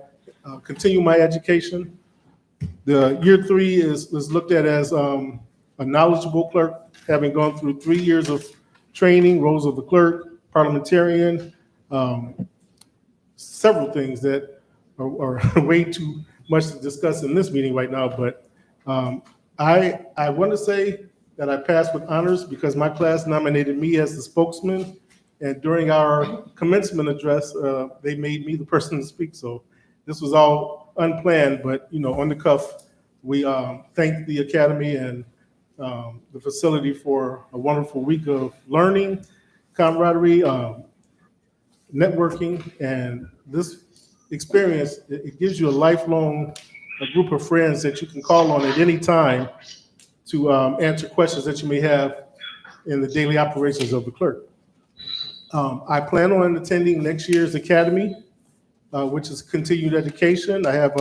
continue my education. The year 3 is looked at as a knowledgeable clerk, having gone through 3 years of training, roles of the clerk, parliamentarian, several things that are way too much to discuss in this meeting right now. But I want to say that I passed with honors because my class nominated me as the spokesman. And during our commencement address, they made me the person to speak. So this was all unplanned, but on the cuff, we thanked the Academy and the facility for a wonderful week of learning, camaraderie, networking, and this experience, it gives you a lifelong group of friends that you can call on at any time to answer questions that you may have in the daily operations of the clerk. I plan on attending next year's Academy, which is continued education. I have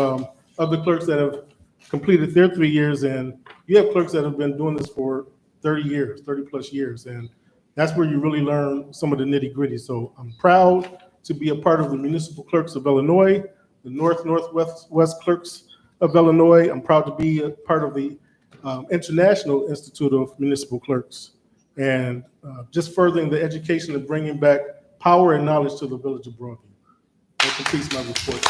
other clerks that have completed their 3 years, and you have clerks that have been doing this for 30 years, 30 plus years. And that's where you really learn some of the nitty gritty. So I'm proud to be a part of the Municipal Clerks of Illinois, the Northwest Clerks of Illinois. I'm proud to be a part of the International Institute of Municipal Clerks, and just furthering the education and bringing back power and knowledge to the village of Broadview. That completes my report.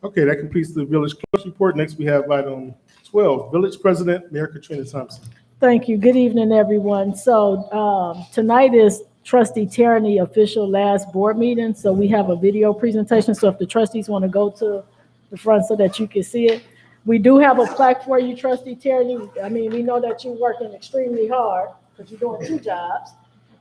Okay, that completes the village clerk's report. Next, we have item 12, Village President, Mayor Katrina Thompson. Thank you. Good evening, everyone. So tonight is Trustee Tierney official last board meeting. So we have a video presentation. So if the trustees want to go to the front so that you can see it. We do have a plaque for you, Trustee Tierney. I mean, we know that you're working extremely hard because you're doing 2 jobs.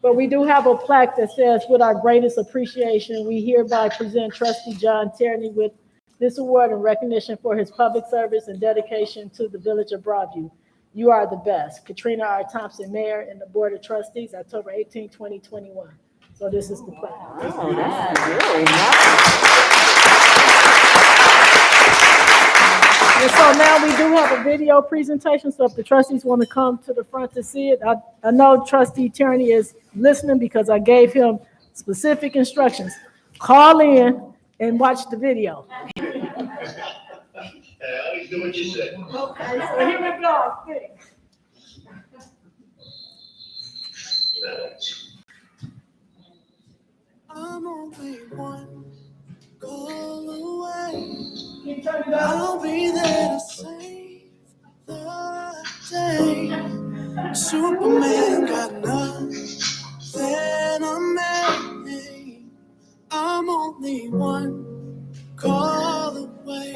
But we do have a plaque that says, with our greatest appreciation, we hereby present Trustee John Tierney with this award in recognition for his public service and dedication to the village of Broadview. You are the best. Katrina R. Thompson, Mayor, and the Board of Trustees, October 18, 2021. So this is the plaque. Oh, that's really nice. And so now we do have a video presentation, so if the trustees want to come to the front to see it, I know Trustee Tierney is listening because I gave him specific instructions. Call in and watch the video. I always do what you say. Okay, so here we go. I'm only one call away. I'll be there to save the day. Superman got nothing on me. I'm only one call away.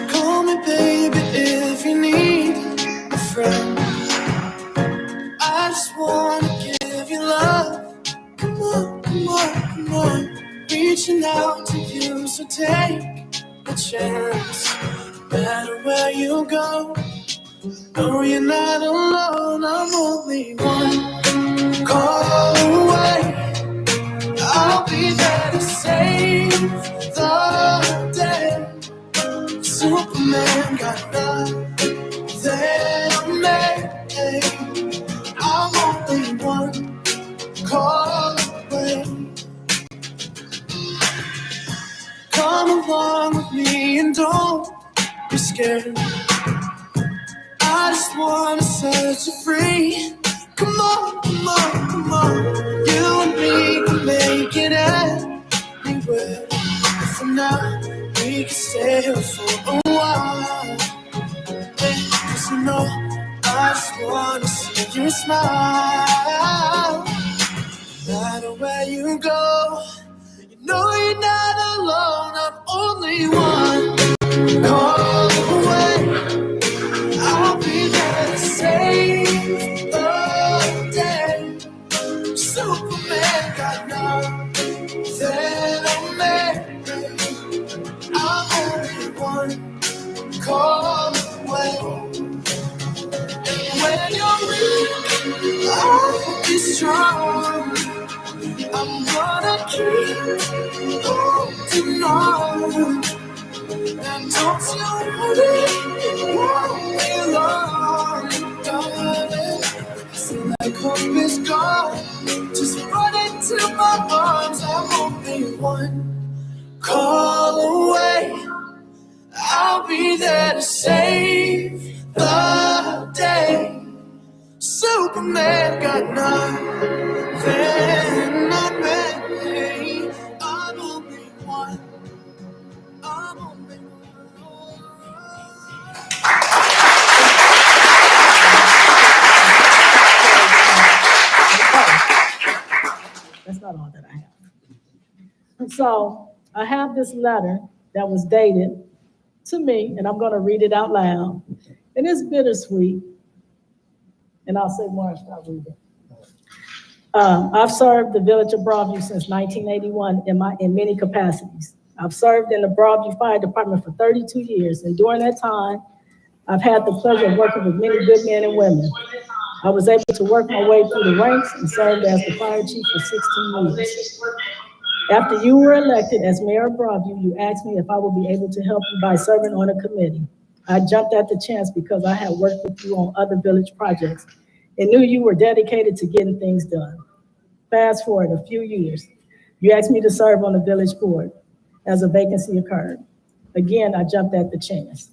Call me, baby, if you need a friend. I just wanna give you love. Come on, come on, come on. Reaching out to you, so take a chance. No matter where you go, no, you're not alone. I'm only one call away. I'll be there to save the day. Superman got nothing on me. I'm only one don't be scared. I just wanna set you free. Come on, come on, come on. You and me can make it anywhere. But for now, we can stay here for a while. Hey, 'cause you know, I just wanna see you smile. No matter where you go, you know you're not alone. I'm only one call away. I'll be there to save the day. Superman got nothing on me. I'm only one call away. When you're weak, I'll be strong. I'm gonna keep holding on. And don't you worry, it won't be long, darling. Feel like hope is gone. Just run into my arms. I'm only one call away. I'll be there to save the day. Superman got nothing on me. I'm only one. I'm only one. That's not all that I have. So I have this letter that was dated to me, and I'm going to read it out loud. And it's bittersweet. And I'll say more after I read it. I've served the village of Broadview since 1981 in many capacities. I've served in the Broadview Fire Department for 32 years, and during that time, I've had the pleasure of working with many good men and women. I was able to work my way through the ranks and served as the fire chief for 16 years. After you were elected as mayor of Broadview, you asked me if I would be able to help you by serving on a committee. I jumped at the chance because I had worked with you on other village projects and knew you were dedicated to getting things done. Fast forward a few years, you asked me to serve on the village board as a vacancy occurred. Again, I jumped at the chance,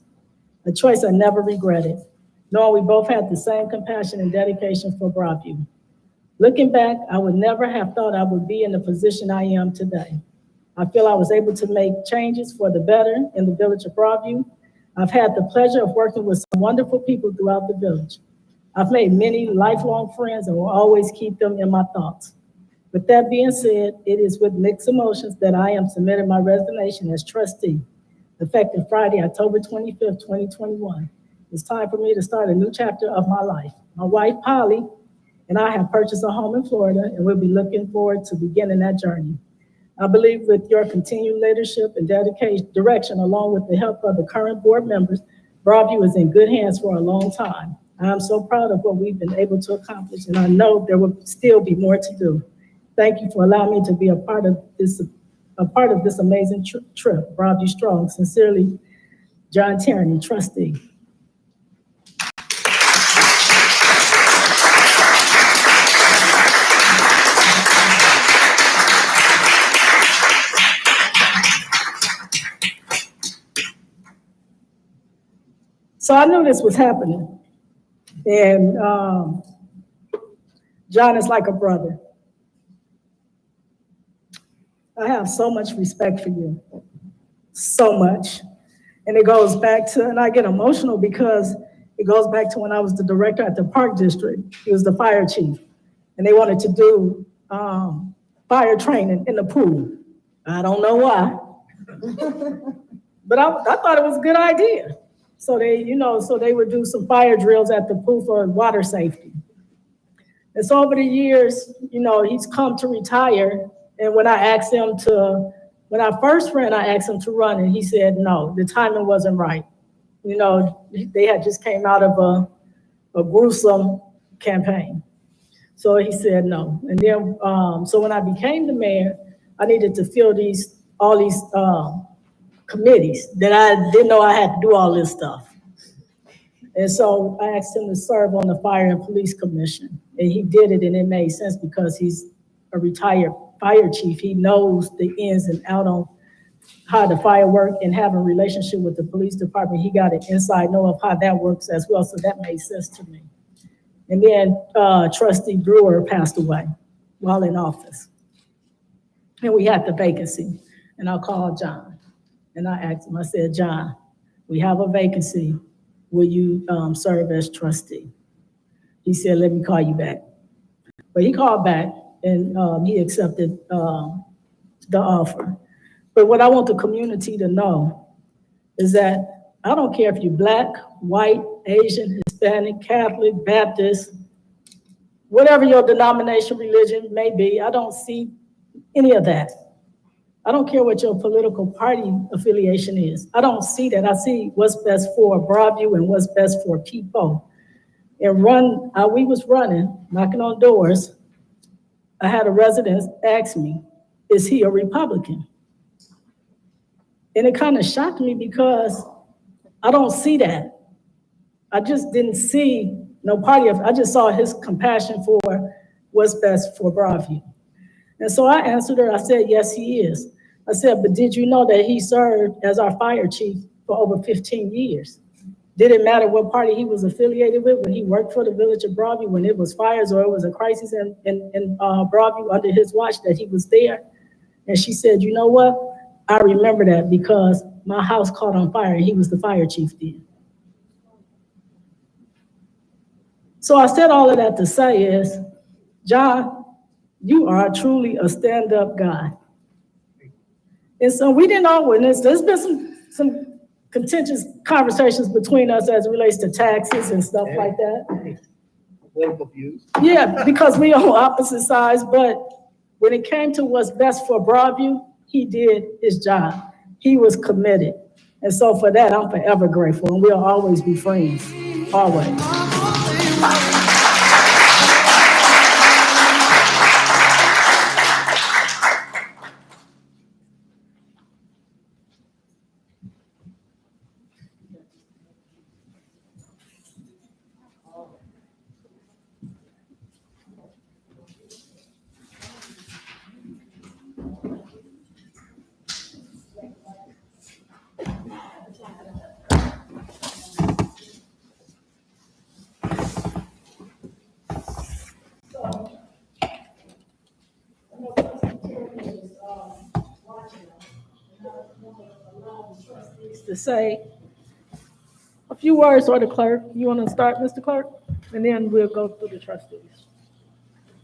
a choice I never regretted, knowing we both had the same compassion and dedication for Broadview. Looking back, I would never have thought I would be in the position I am today. I feel I was able to make changes for the better in the village of Broadview. I've had the pleasure of working with some wonderful people throughout the village. I've made many lifelong friends and will always keep them in my thoughts. With that being said, it is with mixed emotions that I am submitting my resignation as trustee, effective Friday, October 25th, 2021. It's time for me to start a new chapter of my life. My wife, Polly, and I have purchased a home in Florida, and we'll be looking forward to beginning that journey. I believe with your continued leadership and direction, along with the help of the current board members, Broadview is in good hands for a long time. I am so proud of what we've been able to accomplish, and I know there will still be more to do. Thank you for allowing me to be a part of this amazing trip. Broadview Strong. Sincerely, John Tierney, trustee. So I knew this was happening. And John is like a brother. I have so much respect for you, so much. And it goes back to, and I get emotional because it goes back to when I was the director at the Park District. He was the fire chief. And they wanted to do fire training in the pool. I don't know why. But I thought it was a good idea. So they would do some fire drills at the pool for water safety. And so over the years, he's come to retire. And when I first ran, I asked him to run, and he said no, the timing wasn't right. They had just came out of a gruesome campaign. So he said no. And then, so when I became the mayor, I needed to fill all these committees that I didn't know I had to do all this stuff. And so I asked him to serve on the Fire and Police Commission. And he did it, and it made sense because he's a retired fire chief. He knows the ins and outs on how the fire work and having a relationship with the police department, he got an inside know of how that works as well, so that made sense to me. And then Trustee Brewer passed away while in office. And we had the vacancy, and I called John, and I asked him, I said, John, we have a vacancy, will you serve as trustee? He said, let me call you back. But he called back, and he accepted the offer. But what I want the community to know is that I don't care if you're Black, white, Asian, Hispanic, Catholic, Baptist, whatever your denomination, religion may be, I don't see any of that. I don't care what your political party affiliation is. I don't see that. I see what's best for Broadview and what's best for people. And we was running, knocking on doors. I had a resident ask me, is he a Republican? And it kind of shocked me because I don't see that. I just didn't see no party. I just saw his compassion for what's best for Broadview. And so I answered her, I said, yes, he is. I said, but did you know that he served as our fire chief for over 15 years? Didn't matter what party he was affiliated with when he worked for the village of Broadview, when it was fires or it was a crisis in Broadview under his watch that he was there. And she said, you know what? I remember that because my house caught on fire and he was the fire chief then. So I said all of that to say is, John, you are truly a stand-up guy. And so we didn't always, there's been some contentious conversations between us as it relates to taxes and stuff like that. Political views. Yeah, because we on opposite sides, but when it came to what's best for Broadview, he did his job. He was committed. And so for that, I'm forever grateful, and we'll always be friends, always. To say a few words, or the clerk. You want to start, Mr. Clerk? And then we'll go through the trustees.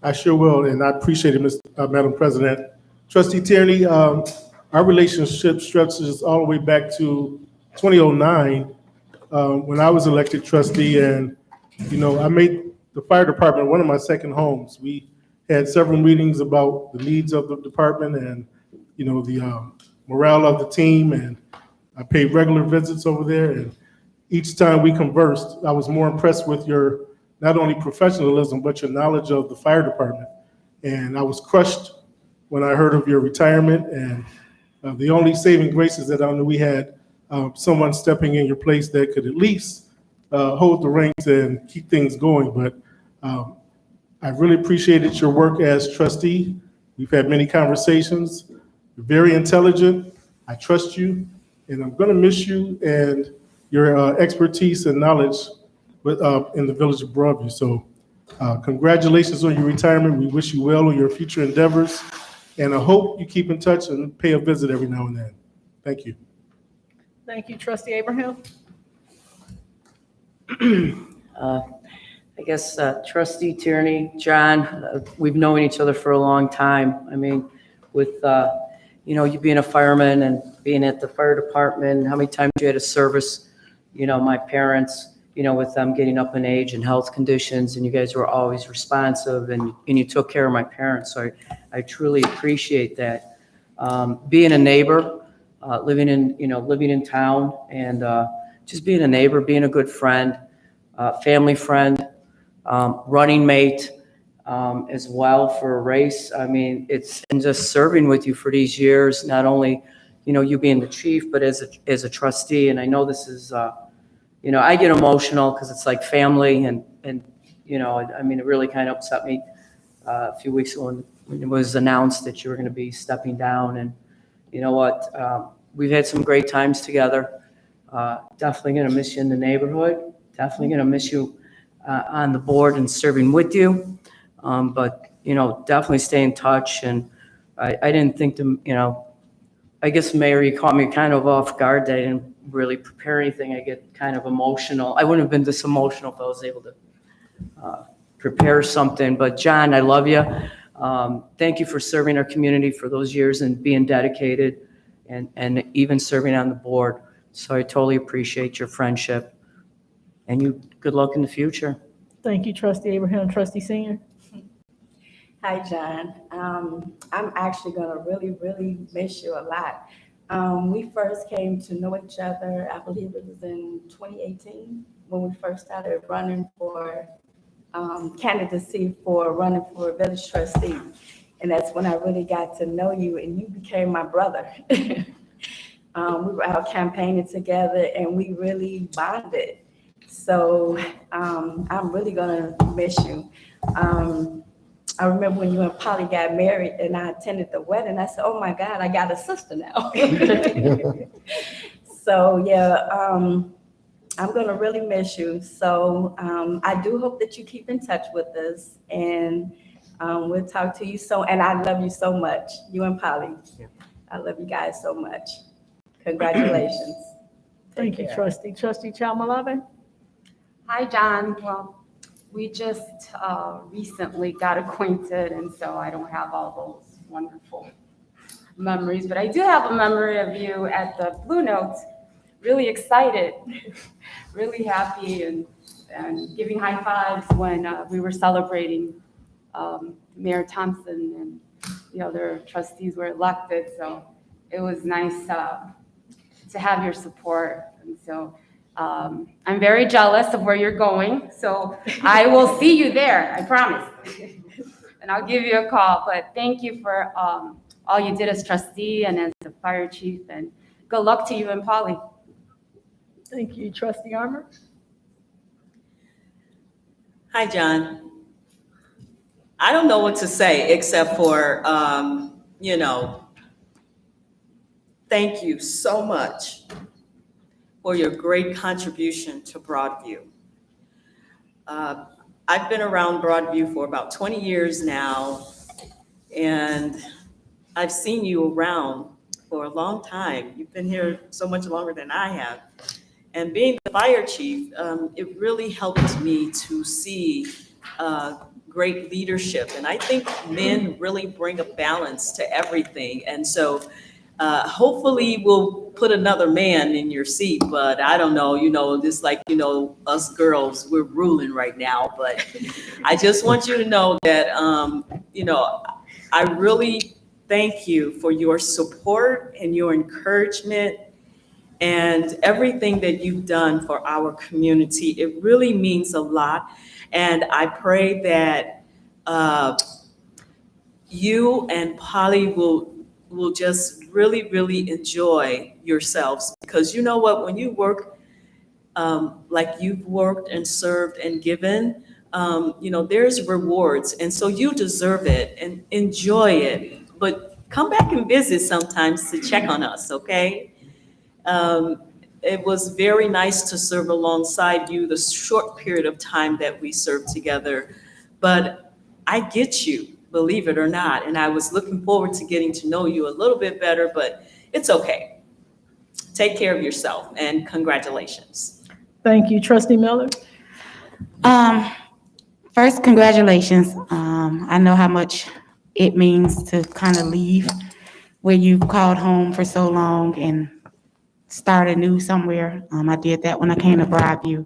I sure will, and I appreciate it, Madam President. Trustee Tierney, our relationship stretches all the way back to 2009 when I was elected trustee, and I made the fire department one of my second homes. We had several meetings about the needs of the department and the morale of the team, and I paid regular visits over there, and each time we conversed, I was more impressed with your not only professionalism, but your knowledge of the fire department. And I was crushed when I heard of your retirement, and the only saving grace is that I knew we had someone stepping in your place that could at least hold the reins and keep things going. But I really appreciated your work as trustee. We've had many conversations. You're very intelligent. I trust you, and I'm gonna miss you and your expertise and knowledge in the village of Broadview. So congratulations on your retirement. We wish you well on your future endeavors, and I hope you keep in touch and pay a visit every now and then. Thank you. Thank you, Trustee Abraham. I guess Trustee Tierney, John, we've known each other for a long time. I mean, with you being a fireman and being at the fire department, how many times you had a service, my parents, with them getting up in age and health conditions, and you guys were always responsive, and you took care of my parents. So I truly appreciate that. Being a neighbor, living in town, and just being a neighbor, being a good friend, family friend, running mate, as well for a race. I mean, and just serving with you for these years, not only, you being the chief, but as a trustee. And I know this is, I get emotional because it's like family, and I mean, it really kind of upset me a few weeks ago when it was announced that you were going to be stepping down. And, you know what, we've had some great times together. Definitely going to miss you in the neighborhood. Definitely going to miss you on the board and serving with you. But, you know, definitely stay in touch. And I didn't think to, you know, I guess, Mayor, you caught me kind of off guard. I didn't really prepare anything. I get kind of emotional. I wouldn't have been this emotional if I was able to prepare something. But John, I love you. Thank you for serving our community for those years and being dedicated and even serving on the board. So I totally appreciate your friendship, and you good luck in the future. Thank you, Trustee Abraham. Trustee Senior? Hi, John. I'm actually going to really, really miss you a lot. We first came to know each other, I believe it was in 2018, when we first started running for candidacy for running for village trustee. And that's when I really got to know you, and you became my brother. We were out campaigning together, and we really bonded. So I'm really going to miss you. I remember when you and Polly got married and I attended the wedding, I said, oh my God, I got a sister now. So yeah, I'm gonna really miss you. So I do hope that you keep in touch with us, and we'll talk to you soon. And I love you so much, you and Polly. I love you guys so much. Congratulations. Thank you, Trustee. Trustee Chalmalave? Hi, John. Well, we just recently got acquainted, and so I don't have all those wonderful memories, but I do have a memory of you at the Blue Note, really excited, really happy, and giving high fives when we were celebrating Mayor Thompson and the other trustees were elected. So it was nice to have your support. And so I'm very jealous of where you're going. So I will see you there, I promise. And I'll give you a call. But thank you for all you did as trustee and as the fire chief. And good luck to you and Polly. Thank you. Trustee Armour? Hi, John. I don't know what to say except for, thank you so much for your great contribution to Broadview. I've been around Broadview for about 20 years now, and I've seen you around for a long time. You've been here so much longer than I have. And being the fire chief, it really helped me to see great leadership. And I think men really bring a balance to everything. And so hopefully we'll put another man in your seat, but I don't know, just like, us girls, we're ruling right now. But I just want you to know that, I really thank you for your support and your encouragement and everything that you've done for our community. It really means a lot. And I pray that you and Polly will just really, really enjoy yourselves. Because you know what, when you work like you've worked and served and given, there's rewards. And so you deserve it and enjoy it. But come back and visit sometimes to check on us, okay? It was very nice to serve alongside you the short period of time that we served together. But I get you, believe it or not. And I was looking forward to getting to know you a little bit better, but it's okay. Take care of yourself and congratulations. Thank you. Trustee Miller? First, congratulations. I know how much it means to kind of leave where you've called home for so long and start anew somewhere. I did that when I came to Broadview.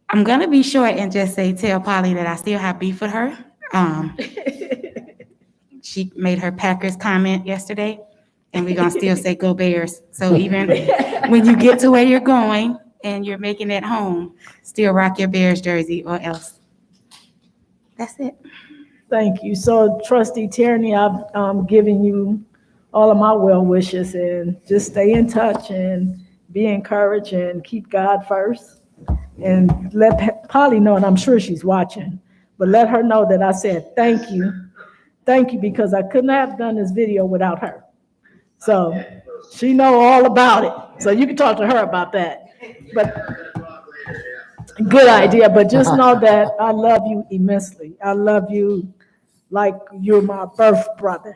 I'm gonna be short and just tell Polly that I still have beef with her. She made her Packers comment yesterday, and we're gonna still say go Bears. So even when you get to where you're going and you're making it home, still rock your Bears jersey or else. That's it. Thank you. So Trustee Tierney, I'm giving you all of my well wishes, and just stay in touch and be encouraged and keep God first. And let Polly know, and I'm sure she's watching, but let her know that I said thank you Thank you, because I couldn't have done this video without her. So she know all about it. So you can talk to her about that. But good idea, but just know that I love you immensely. I love you like you're my birth brother.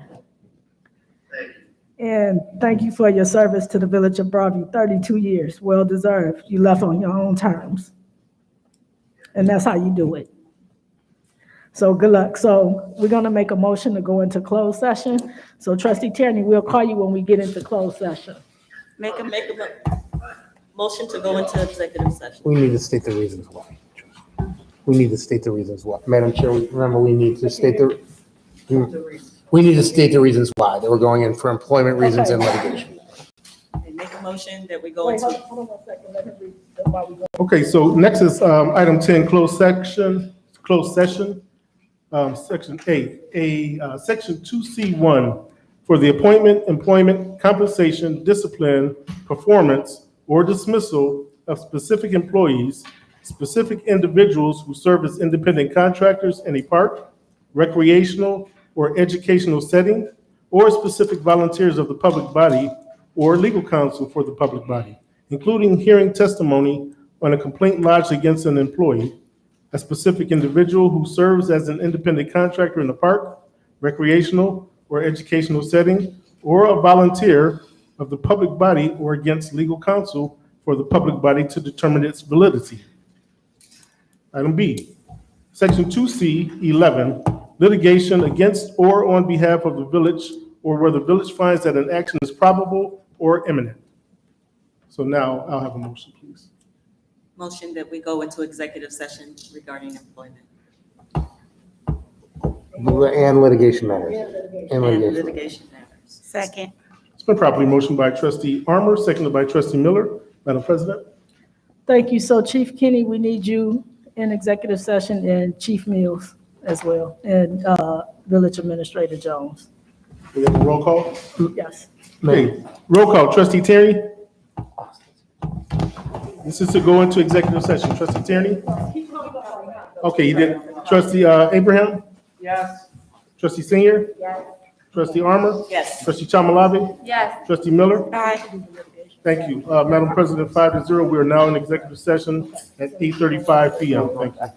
And thank you for your service to the village of Broadview, 32 years, well deserved. You left on your own terms. And that's how you do it. So good luck. So we're gonna make a motion to go into closed session. So trustee Tierney, we'll call you when we get into closed session. Make a motion to go into executive session. We need to state the reasons why. We need to state the reasons why. Madam Chair, remember, we need to state we need to state the reasons why, that we're going in for employment reasons and litigation. Okay, make a motion that we go Wait, into. hold on 1 second, let him read while we go. Okay, so next is item 10, closed session. Section 8, Section 2C1 for the appointment, employment, compensation, discipline, performance, or dismissal of specific employees, specific individuals who serve as independent contractors in a park, recreational, or educational setting, or specific volunteers of the public body or legal counsel for the public body, including hearing testimony on a complaint lodged against an employee, a specific individual who serves as an independent contractor in a park, recreational, or educational setting, or a volunteer of the public body or against legal counsel for the public body to determine its validity. Item B, Section 2C11, litigation against or on behalf of the village or where the village finds that an action is probable or imminent. So now I'll have a motion, please. Motion that we go into executive session regarding employment And litigation matters. and litigation matters. Second. It's been properly motioned by trustee Armour, seconded by trustee Miller. Madam President? Thank you. So Chief Kenny, we need you in executive session, and Chief Mills as well, and Village Administrator Jones. We have a roll call? Yes. Okay, roll call, trustee Tierney? This is to go into executive session. Trustee Tierney? Okay, you did. Trustee Abraham? Yes. Trustee Senior? Yes. Trustee Armour? Yes. Trustee Chamalabi? Yes. Trustee Miller? Aye. Thank you. Madam President, 5-0, we are now in executive session at 8:35 PM. Thank you.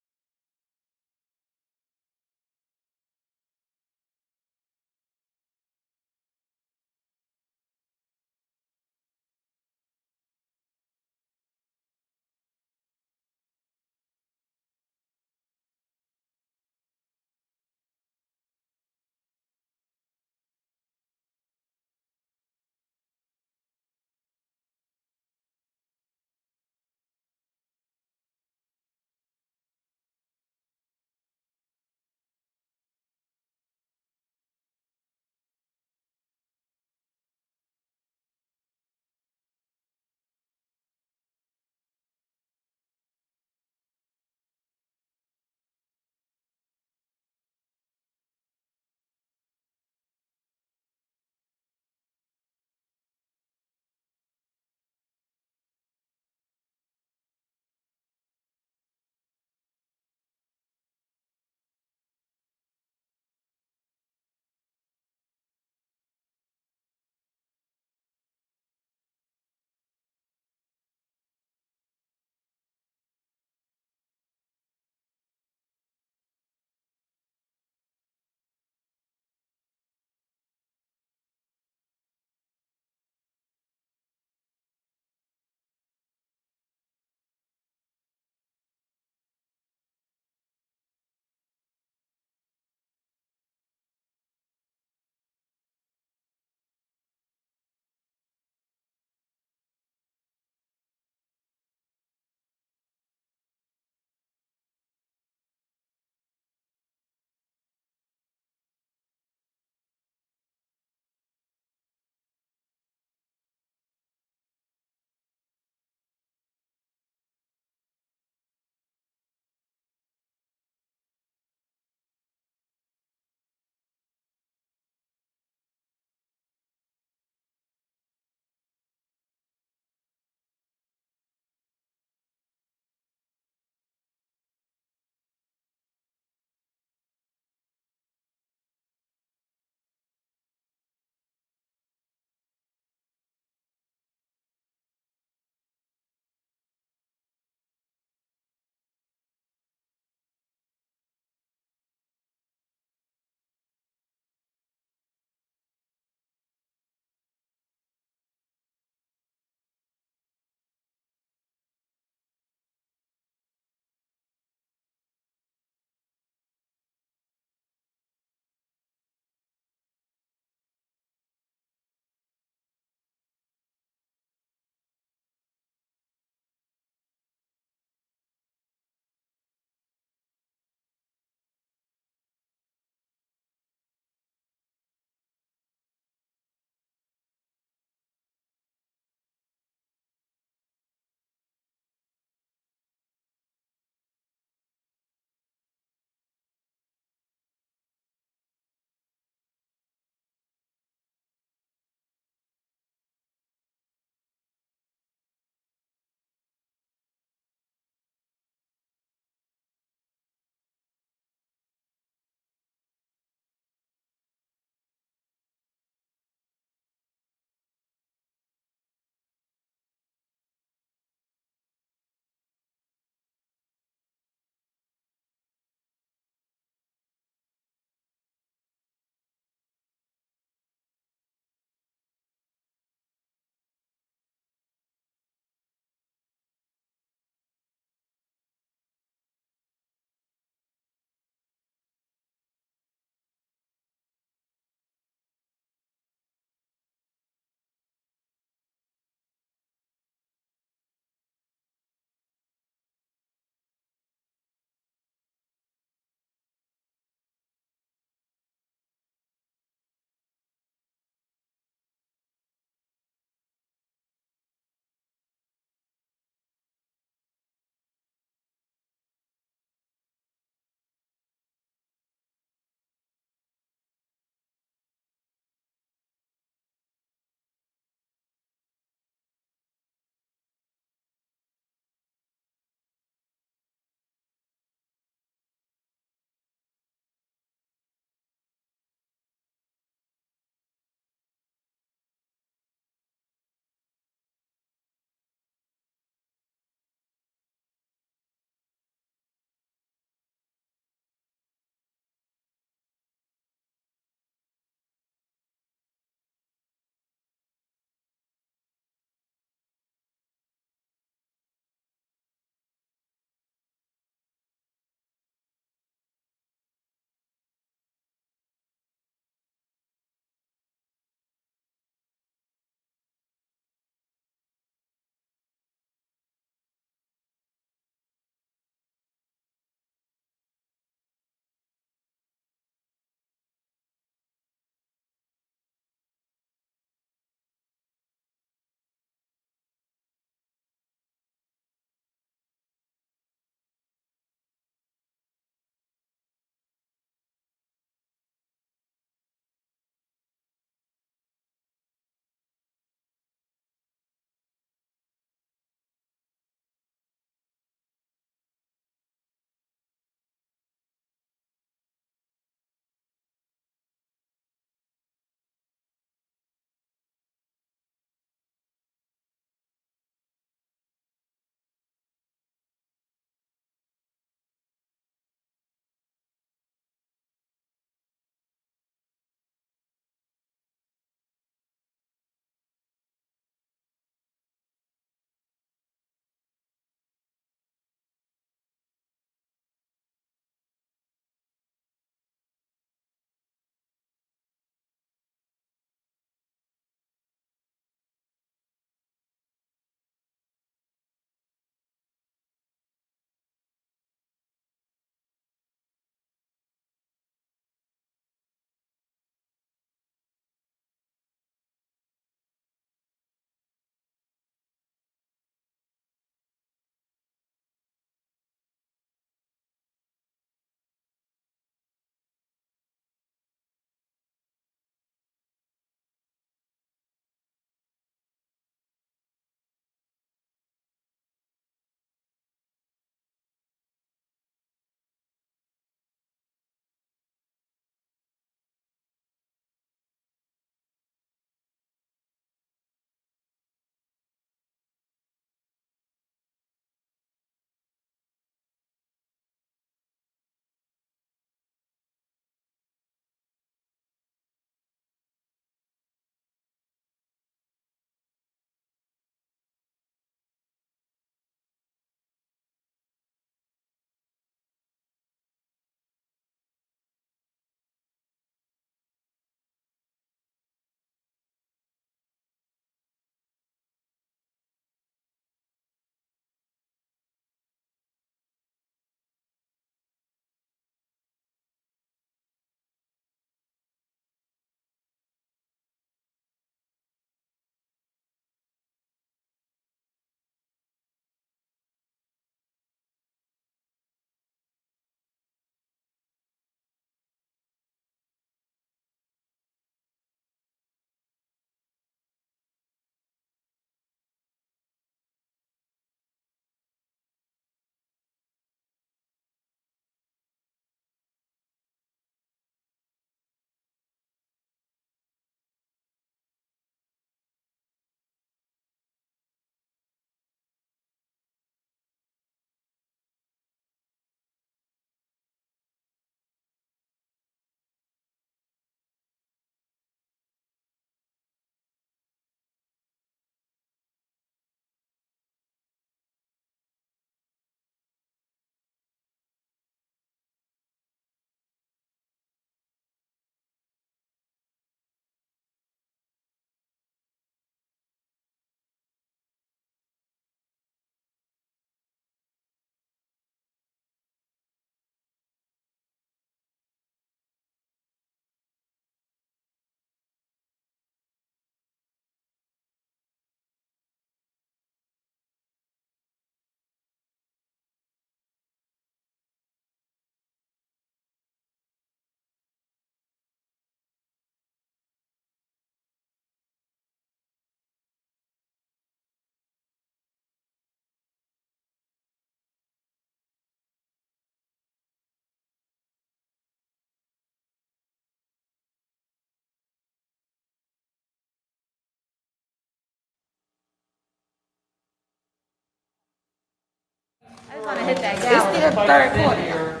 hit that It's gallery. still the third quarter.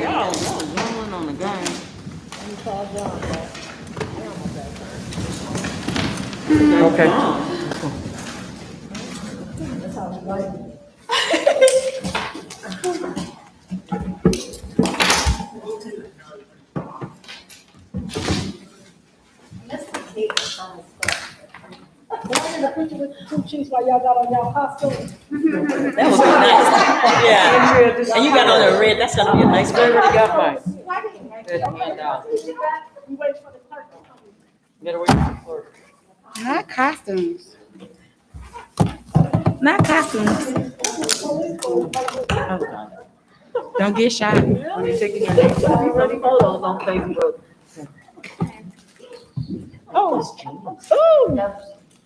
Y'all going on the game. Okay. While y'all got on y'all costumes. That would be nice. Yeah. And you got on the red, that's gonna be a nice one. Already got mine. Good handout. We wait for the clerk to come. Gotta wait for the clerk. Not costumes. Not costumes. Don't get shot. Are you taking your name? Already photos on Facebook. Oh,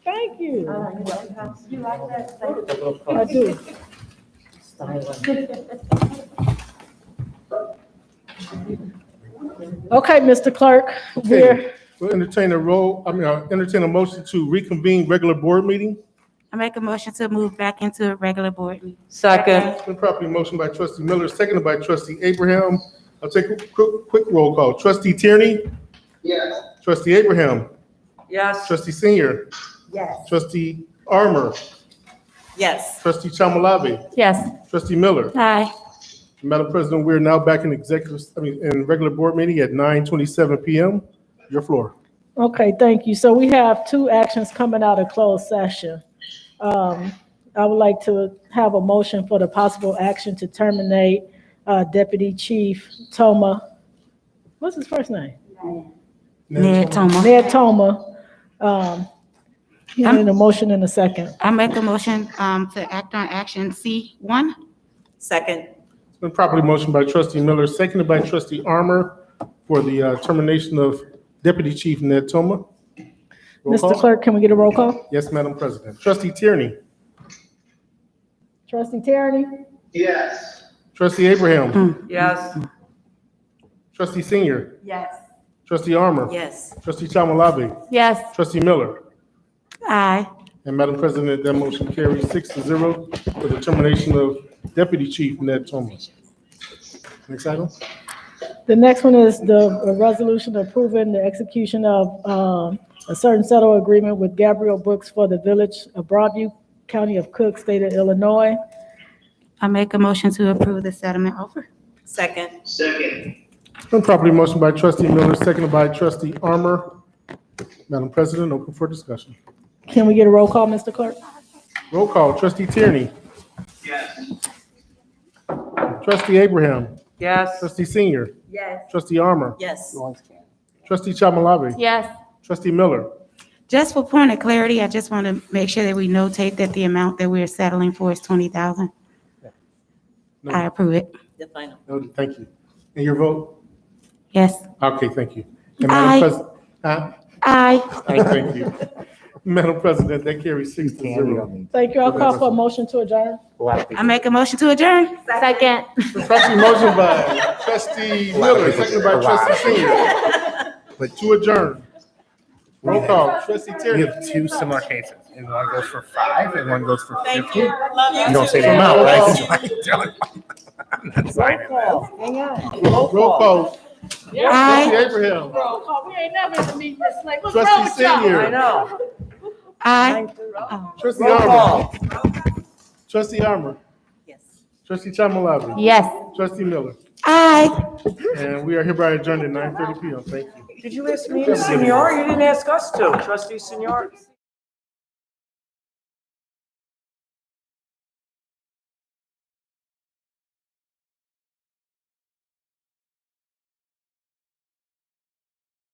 thank you. You like that? I do. Okay, Mr. Clerk, We'll entertain entertain a motion to reconvene regular board meeting. I make a motion to move back into a regular board meeting. Second. It's been properly motioned by trustee Miller, seconded by trustee Abraham. I'll take a quick roll call. Trustee Tierney? Yes. Trustee Abraham? Yes. Trustee Senior? Yes. Trustee Armour? Yes. Trustee Chamalave? Yes. Trustee Miller? Aye. Madam President, we're now back in in regular board meeting at 9:27 PM. Your floor. Okay, thank you. So we have two actions coming out of closed session. I would like to have a motion for the possible action to terminate Deputy Chief Toma. What's his first name? Ned Toma. Ned Toma. You need a motion in a second. I make a motion to act on action C1. Second. It's been properly motioned by trustee Miller, seconded by trustee Armour for the termination of Deputy Chief Ned Toma. Roll Mr. call? Clerk, can we get a roll call? Yes, Madam President. Trustee Tierney? Trustee Tierney? Yes. Trustee Abraham? Yes. Trustee Senior? Yes. Trustee Armour? Yes. Trustee Chamalave? Yes. Trustee Miller? Aye. And Madam President, that motion carries 6-0 for the termination of Deputy Chief Ned Toma. Next item? The next one is the resolution approving the execution of a certain settle agreement with Gabriel Brooks for the Village of Broadview, County of Cook, State of Illinois. I make a motion to approve the settlement offer. Second. Second. It's been properly motioned by trustee Miller, seconded by trustee Armour. Madam President, open for discussion. Can we get a roll call, Mr. Clerk? Roll call, trustee Tierney? Yes. Trustee Abraham? Yes. Trustee Senior? Yes. Trustee Armour? Yes. Trustee Chamalave? Yes. Trustee Miller? Just for point of clarity, I just want to make sure that we notate that the amount that we're settling for is $20,000. I approve it. The final. Noted, thank you. And your vote? Yes. Okay, thank you. And Aye. Madam President, Aye. thank you. Madam President, that carries 6-0. Thank you. I'll call for a motion to adjourn. I make a motion to adjourn. Second. Trustee motion by trustee Miller, seconded by trustee Senior. To adjourn. Roll call, trustee We Tierney. have two similar cases, and one goes for 5 and one goes for 50. Thank you. Love you. You don't say the amount, right? I'm not signing this. Hang on. Roll call, Aye. trustee Abraham. Roll call. We ain't never in the meeting this late. What's Trustee wrong with y'all? Senior. I know. Aye. Trustee Roll Armour. call. Trustee Armour. Yes. Trustee Chamalave. Yes. Trustee Miller. Aye. And we are hereby adjourned at 9:30 PM. Thank you. Did you ask me, Senor? You didn't ask us to. Trustee Senor?